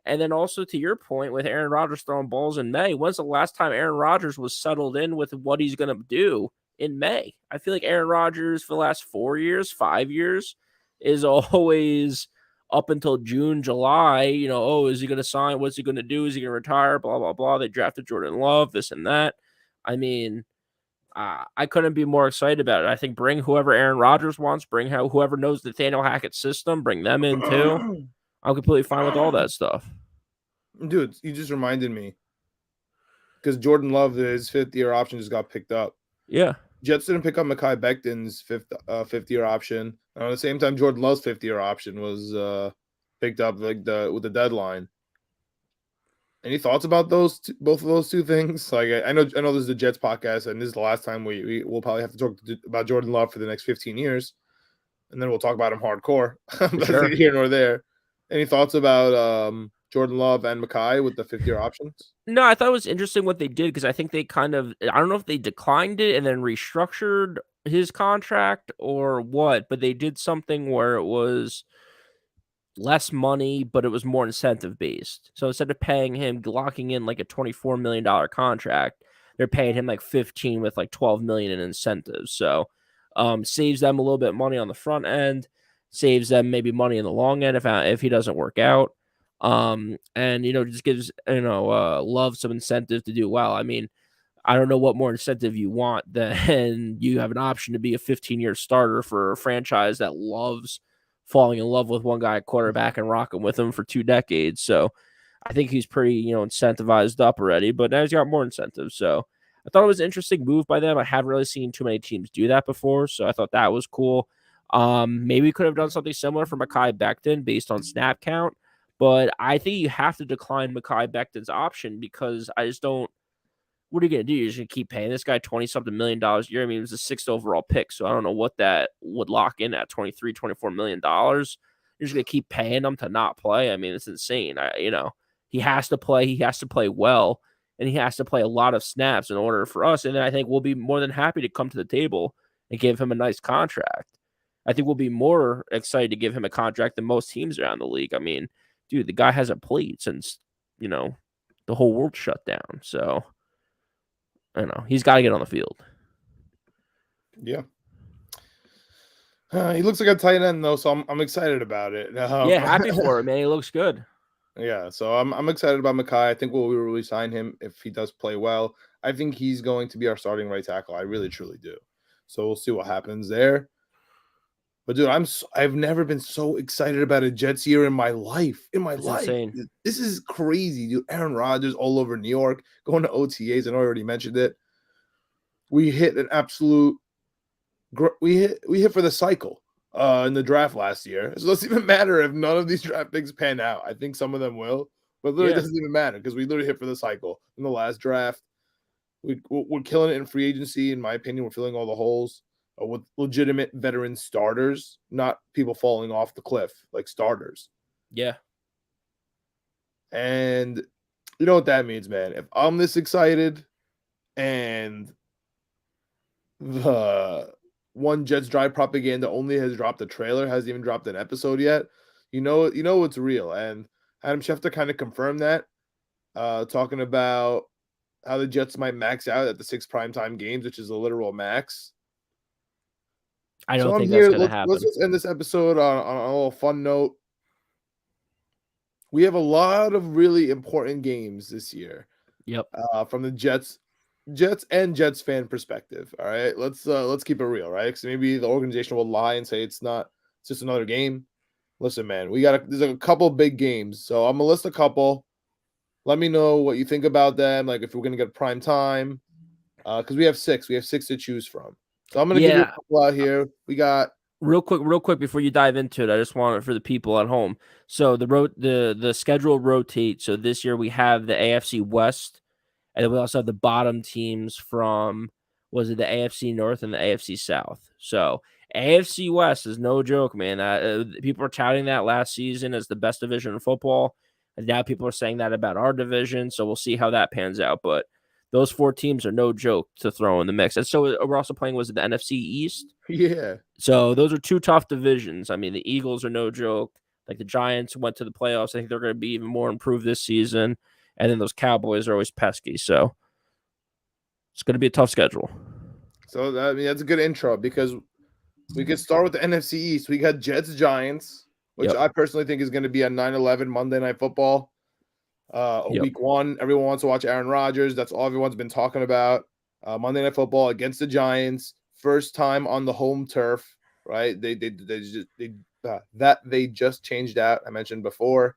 and then also to your point with Aaron Rodgers throwing balls in May, when's the last time Aaron Rodgers was settled in with what he's going to do in May? I feel like Aaron Rodgers for the last 4 years, 5 years is always up until June, July, is he going to sign? What's he going to do? Is he going to retire? Blah, blah, blah. They drafted Jordan Love, this and that. I mean, I couldn't be more excited about it. I think bring whoever Aaron Rodgers wants, bring whoever knows Nathaniel Hackett's system, bring them in too. I'm completely fine with all that stuff. Dude, you just reminded me because Jordan Love, his fifth-year option just got picked up. Yeah. Jets didn't pick up Mekhi Becton's fifth-year option. At the same time, Jordan Love's fifth-year option was picked up with the deadline. Any thoughts about both of those two things? Like I know this is the Jets podcast, and this is the last time we will probably have to talk about Jordan Love for the next 15 years, and then we'll talk about him hardcore. That's Sure. neither here nor there. Any thoughts about Jordan Love and Mekhi with the fifth-year options? No, I thought it was interesting what they did because I think they I don't know if they declined it and then restructured his contract or what, but they did something where it was less money, but it was more incentive based. So instead of paying him, locking in like a $24 million contract, they're paying him like 15 with like 12 million in incentives. So saves them a little bit of money on the front end, saves them maybe money in the long end if he doesn't work out. And just gives Love some incentive to do well. I mean, I don't know what more incentive you want than you have an option to be a 15-year starter for a franchise that loves falling in love with one guy at quarterback and rocking with him for 2 decades. So I think he's pretty, incentivized up already, but now he's got more incentives. So I thought it was an interesting move by them. I haven't really seen too many teams do that before, so I thought that was cool. Maybe we could have done something similar for Mekhi Becton based on snap count, but I think you have to decline Mekhi Becton's option because I just don't. What are you going to do? You're just going to keep paying this guy $20-something million a year. I mean, it was a 6th overall pick, so I don't know what that would lock in at $23-24 million. You're just going to keep paying him to not play. I mean, it's insane. He has to play. He has to play well, and he has to play a lot of snaps in order for us. And then I think we'll be more than happy to come to the table and give him a nice contract. I think we'll be more excited to give him a contract than most teams around the league. I mean, dude, the guy hasn't played since, the whole world shut down. So I don't know. He's got to get on the field. Yeah. He looks like a tight end though, so I'm excited about it. Yeah, happy for him, man. He looks good. Yeah, so I'm excited about Mackay. I think we'll really sign him if he does play well. I think he's going to be our starting right tackle. I really truly do. So we'll see what happens there. But dude, I've never been so excited about a Jets year in my life. In my It's life, insane. this is crazy, dude. Aaron Rodgers all over New York, going to OTAs. I know I already mentioned it. We hit an absolute. We hit for the cycle in the draft last year. So it doesn't even matter if none of these draft picks pan out. I think some of them will, but literally Yeah. doesn't even matter because we literally hit for the cycle in the last draft. We're killing it in free agency. In my opinion, we're filling all the holes with legitimate veteran starters, not people falling off the cliff like starters. Yeah. And you know what that means, man. If I'm this excited and the one Jets Drive propaganda only has dropped a trailer, hasn't even dropped an episode yet, you know it's real. And Adam Schefter kind of confirmed that, talking about how the Jets might max out at the 6 primetime games, which is a literal max. I So don't I'm think that's here. gonna Let's happen. just end this episode on a little fun note. We have a lot of really important games this year, Yep. from the Jets fan perspective. All right, let's keep it real, right? Because maybe the organization will lie and say it's not. It's just another game. Listen, man, there's a couple big games, so I'm gonna list a couple. Let me know what you think about them. Like if we're gonna get prime time, because we have six to choose from. So I'm gonna give you a Yeah. couple out here. We got Real quick before you dive into it, I just want it for the people at home. So the schedule rotates. So this year we have the AFC West, and then we also have the bottom teams from was it the AFC North and the AFC South. So AFC West is no joke, man. People were touting that last season as the best division in football, and now people are saying that about our division. So we'll see how that pans out. But those four teams are no joke to throw in the mix. And so we're also playing was it the NFC East? yeah. So those are two tough divisions. I mean, the Eagles are no joke. Like the Giants went to the playoffs. I think they're going to be even more improved this season. And then those Cowboys are always pesky. So it's going to be a tough schedule. So that's a good intro because we could start with the NFC East. We got Jets Giants, which Yep. I personally think is going to be a 9/11 Monday Night Football. Yep. Week one, everyone wants to watch Aaron Rodgers. That's all everyone's been talking about. Monday Night Football against the Giants, first time on the home turf, right? They just changed out. I mentioned before.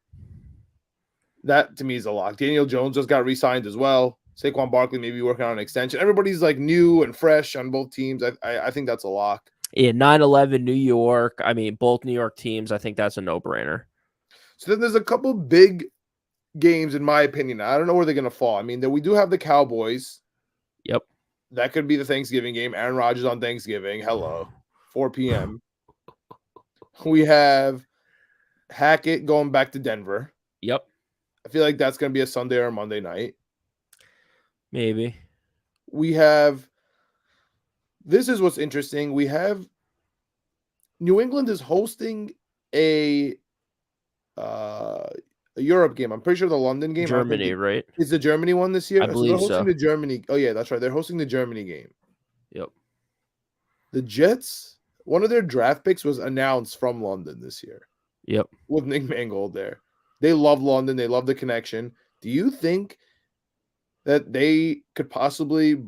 That to me is a lock. Daniel Jones just got re-signed as well. Saquon Barkley maybe working on an extension. Everybody's like new and fresh on both teams. I think that's a lock. Yeah, 9/11 New York. I mean, both New York teams. I think that's a no-brainer. So then there's a couple big games in my opinion. I don't know where they're gonna fall. I mean, we do have the Cowboys. Yep. That could be the Thanksgiving game. Aaron Rodgers on Thanksgiving. Hello. 4 p.m. We have Hackett going back to Denver. Yep. I feel like that's going to be a Sunday or a Monday night. Maybe. We have this is what's interesting. We have New England is hosting a Europe game. I'm pretty sure the London game. I don't think Germany, right? is the Germany one this year. I So they're believe hosting so. the Germany. Oh yeah, that's right. They're hosting the Germany game. Yep. The Jets, one of their draft picks was announced from London this year. Yep. With Nick Mangold there. They love London. They love the connection. Do you think that they could possibly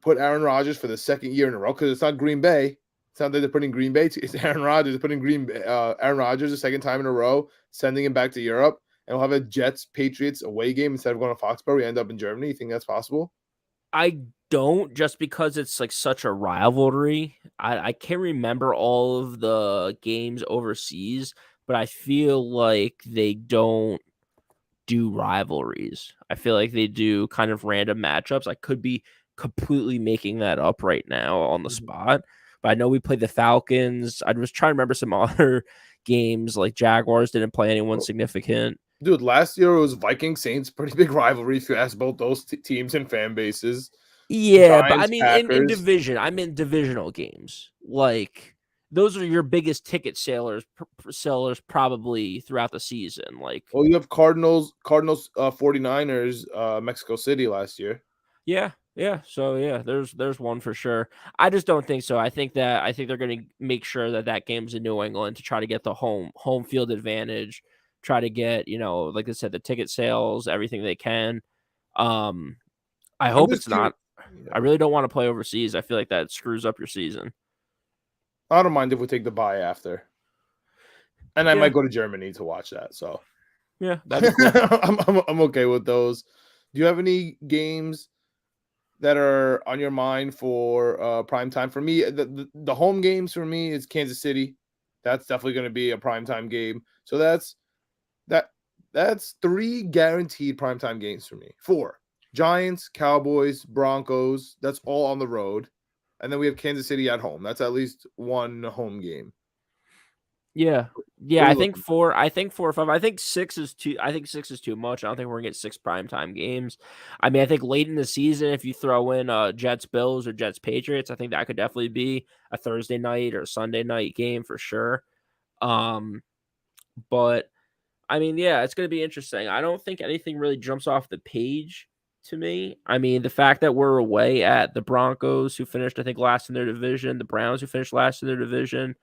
put Aaron Rodgers for the second year in a row? Because it's not Green Bay. It's not that they're putting Green Bay. It's Aaron Rodgers. They're putting Aaron Rodgers the second time in a row, sending him back to Europe, and we'll have a Jets-Patriots away game instead of going to Foxborough. We end up in Germany. You think that's possible? I don't, just because it's like such a rivalry. I can't remember all of the games overseas, but I feel like they don't do rivalries. I feel like they do kind of random matchups. I could be completely making that up right now on the spot, but I know we played the Falcons. I was trying to remember some other games, like Jaguars didn't play anyone significant. Dude, last year it was Vikings Saints, pretty big rivalry if you ask both those teams and fan bases. Yeah, but I Giants, mean, in Packers. division, I'm in divisional games. Like those are your biggest ticket sellers probably throughout the season. Like, Well, you have Cardinals, 49ers, Mexico City last year. yeah. So yeah, there's one for sure. I just don't think so. I think they're going to make sure that game's in New England to try to get the home field advantage. try to get, like I said, the ticket sales, everything they can. I I'm hope just it's curious. not. I really don't want to play overseas. I feel like that screws up your season. I don't mind if we take the bye after, and I Yeah, might go to Germany to watch that. So yeah, that'd be cool. I'm okay with those. Do you have any games that are on your mind for prime time? For me, the home games for me is Kansas City. That's definitely going to be a prime time game. So that that's 3 guaranteed primetime games for me. 4. Giants, Cowboys, Broncos, that's all on the road. And then we have Kansas City at home. That's at least 1 home game. Yeah. What Yeah, are I you think looking 4 I think 4 or 5. I think 6 is too much. I don't think we're gonna get 6 primetime games. I mean, I think late in the season, if you throw in Jets Bills or Jets Patriots, I think that could definitely be a Thursday night or Sunday night game for sure. Um, but I mean, yeah, it's gonna be interesting. I don't think anything really jumps off the page to me. I mean, the fact that we're away at the Broncos, who finished, I think, last in their division, the Browns, who finished last in their division,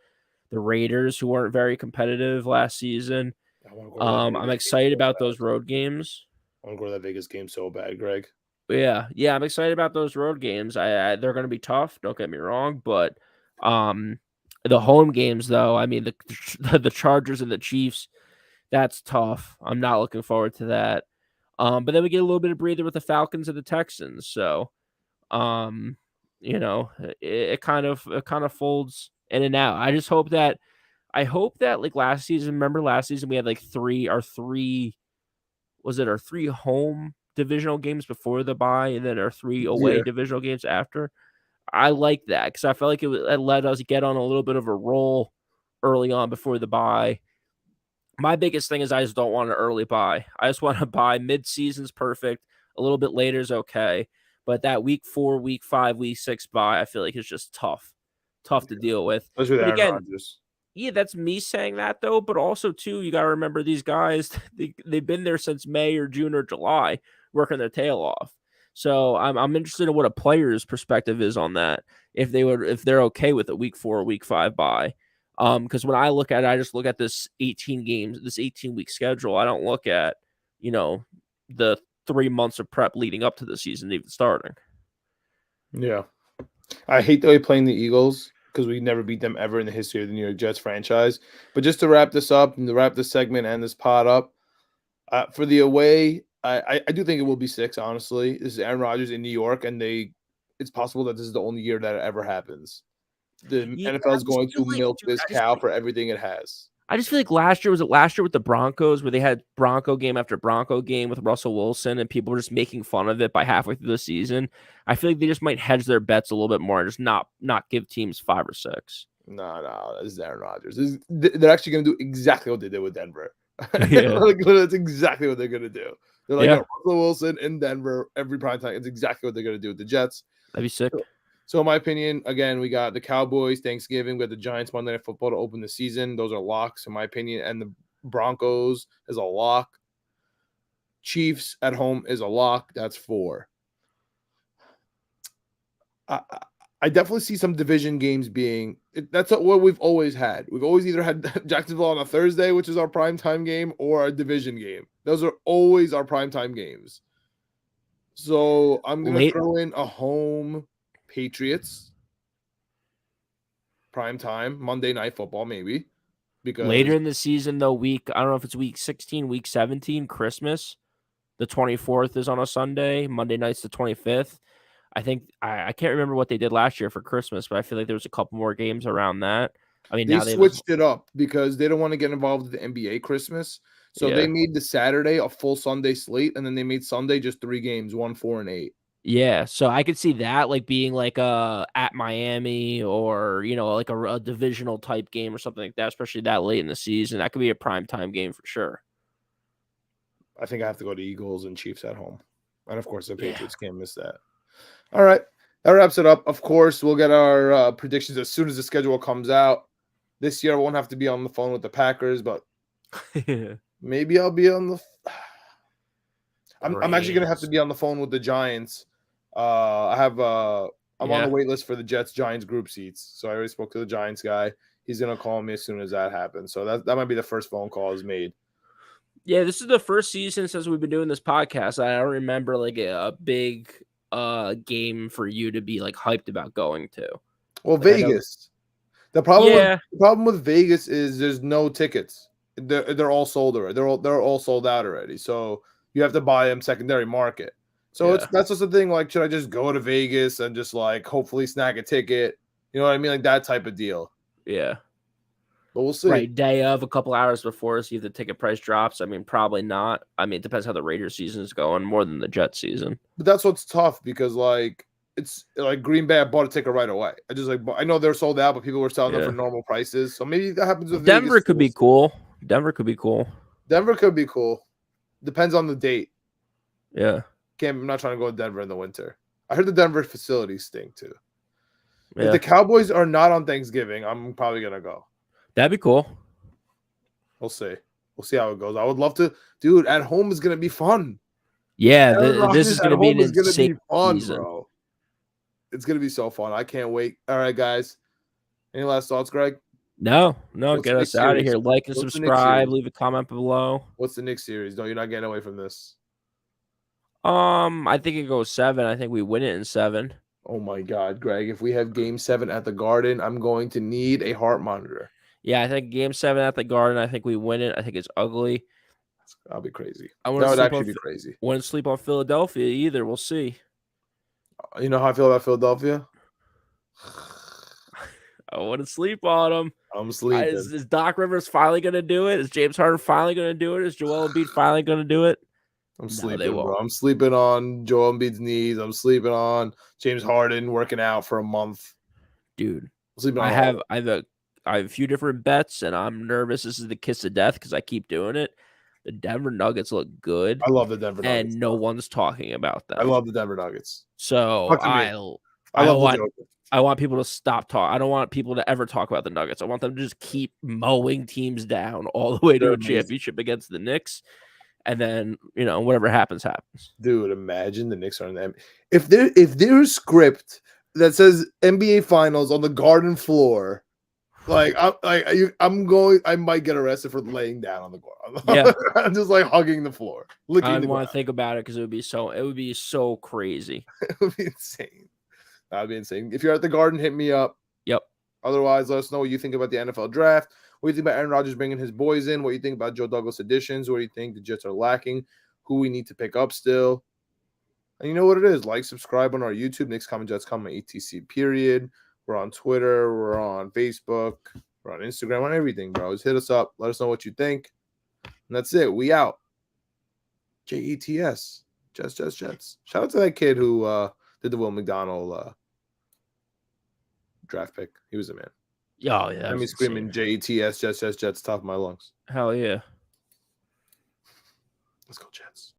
the Raiders, who weren't very competitive last season. I want to go to that I'm Vegas game excited so about those bad. road games. I want to go to that Vegas game so bad, Greg. Yeah, I'm excited about those road games. They're going to be tough. Don't get me wrong, but um, the home games, though, I mean, the Chargers and the Chiefs, that's tough. I'm not looking forward to that. But then we get a little bit of breather with the Falcons and the Texans. So, um, it kind of folds in and out. I hope that like last season, remember last season we had like our 3 home divisional games before the bye and then our 3 away Yeah. divisional games after. I like that because I felt like it let us get on a little bit of a roll early on before the bye. My biggest thing is I just don't want an early bye. I just want to buy mid-season's perfect. A little bit later is okay. But that week 4, week 5, week 6 bye, I feel like it's just tough to deal with. Especially with But Aaron again, Rodgers. yeah, that's me saying that though, but also too, you gotta remember these guys, they've been there since May or June or July, working their tail off. So I'm interested in what a player's perspective is on that. If they're okay with a week 4 or week 5 bye. Because when I look at it, I just look at this 18-week schedule. I don't look at, the 3 months of prep leading up to the season even starting. Yeah. I hate that we playing the Eagles because we never beat them ever in the history of the New York Jets franchise. But just to wrap this up and to wrap this segment and this pod up, for the away, I do think it will be 6, honestly. This is Aaron Rodgers in New York, and it's possible that this is the only year that it ever happens. The Yeah, NFL I is just going feel to like, milk dude, this cow for everything it has. I just feel like last year with the Broncos where they had Bronco game after Bronco game with Russell Wilson and people were just making fun of it by halfway through the season. I feel like they just might hedge their bets a little bit more and just not give teams 5 or 6. No, this is Aaron Rodgers. They're actually going to do exactly what they did with Denver. Yeah. Like, that's exactly what they're going to do. They're like, Yeah. Russell Wilson in Denver every prime time. It's exactly what they're going to do with the Jets. That'd be sick. So, in my opinion, again, we got the Cowboys Thanksgiving. We got the Giants Monday Night Football to open the season. Those are locks, in my opinion. And the Broncos is a lock. Chiefs at home is a lock. That's 4. I definitely see some division games being that's what we've always had. We've always either had Jacksonville on a Thursday, which is our primetime game, or a division game. Those are always our primetime games. So I'm going to Late throw in a home Patriots primetime Monday Night Football, maybe. Later Because in the season though, I don't know if it's week 16, week 17, Christmas. The 24th is on a Sunday. Monday night's the 25th. I think I can't remember what they did last year for Christmas, but I feel like there was a couple more games around that. I mean, they now they have this. switched it up because they don't want to get involved with the NBA Christmas. So they Yeah. made the Saturday a full Sunday slate, and then they made Sunday just 3 games, 1, 4, and 8. Yeah, so I could see that like being like at Miami or like a divisional type game or something like that, especially that late in the season. That could be a prime time game for sure. I think I have to go to Eagles and Chiefs at home. And of course, the Yeah. Patriots can't miss that. All right. That wraps it up. Of course, we'll get our predictions as soon as the schedule comes out. This year, I won't have to be on the phone with the Packers, but maybe I'll be on the. I'm actually gonna have to be on the phone with the Giants. I'm on the wait list for the Jets Giants group seats, so I already spoke to the Giants guy. He's gonna call me as soon as that happens. So that might be the first phone call is made. Yeah, this is the first season since we've been doing this podcast. I don't remember like a big game for you to be like hyped about going to. Well, Like I know, Vegas. The yeah, problem with Vegas is there's no tickets. They're all sold already. They're all sold out already. So you have to buy them secondary market. So yeah, that's just the thing. Like, should I just go to Vegas and just like hopefully snag a ticket? You know what I mean? Like that type of deal. yeah. But we'll see. Right, day of, a couple hours before, see if the ticket price drops. I mean, probably not. I mean, it depends how the Raiders season is going, more than the Jets season. But that's what's tough because like it's like Green Bay, I bought a ticket right away. I know they're sold out, but people were selling them for Yeah, normal prices. So maybe that happens with Denver Vegas. could be cool. Denver could be cool. Denver could be cool. Depends on the date. Yeah, I'm not trying to go to Denver in the winter. I heard the Denver facilities stink too. If yeah, the Cowboys are not on Thanksgiving, I'm probably gonna go. that'd be cool. We'll see. We'll see how it goes. I would love to, dude. At home is gonna be fun. Yeah, Aaron this Rodgers is at going to be an home is gonna insane be fun, season. bro. It's gonna be so fun. I can't wait. All right, guys. Any last thoughts, Greg? No, What's get the us next out of series? here. Like and What's the next subscribe. series? Leave a comment below. What's the next series? No, you're not getting away from this. I think it goes 7. I think we win it in 7. Oh my God, Greg! If we have Game 7 at the Garden, I'm going to need a heart monitor. Yeah, I think Game 7 at the Garden. I think we win it. I think it's ugly. I'll be crazy. I That want to would sleep actually on. be crazy. Wouldn't sleep on Philadelphia either. We'll see. You know how I feel about Philadelphia? I wouldn't sleep on them. I'm sleeping. Is Doc Rivers finally going to do it? Is James Harden finally going to do it? Is Joel Embiid finally going to do it? I'm No, sleeping, they bro. won't. I'm sleeping on Joel Embiid's knees. I'm sleeping on James Harden working out for a month. Dude, I'm sleeping on I all have of it. I have a few different bets, and I'm nervous. This is the kiss of death because I keep doing it. The Denver Nuggets look good, I love the Denver Nuggets. and no one's talking about them. I love the Denver Nuggets. So Talk to me. I love want the Joker. I want people to stop talking. I don't want people to ever talk about the Nuggets. I want them to just keep mowing teams down all the way to They're a amazing. championship against the Knicks, and then whatever happens, happens. Dude, imagine the Knicks are in them. If there's script that says NBA Finals on the Garden floor, I might get arrested for laying down on the ground. Yeah. I'm just like hugging the floor, licking I the want ground. to think about it because it would be so crazy. It would be insane. That would be insane. If you're at the Garden, hit me up. Yep. Otherwise, let us know what you think about the NFL draft. What do you think about Aaron Rodgers bringing his boys in? What do you think about Joe Douglas additions? What do you think the Jets are lacking? Who we need to pick up still? And you know what it is. Like, subscribe on our YouTube. Next comment, Jets comment, etc. Period. We're on Twitter. We're on Facebook. We're on Instagram. On everything, bro. Just hit us up. Let us know what you think. And that's it. We out. JETS. Jets. Shout out to that kid who did the Will McDonald draft pick. He was a man. Oh, yeah. Let me screaming JETS, Jets, top of my lungs. Hell yeah. Let's go, Jets.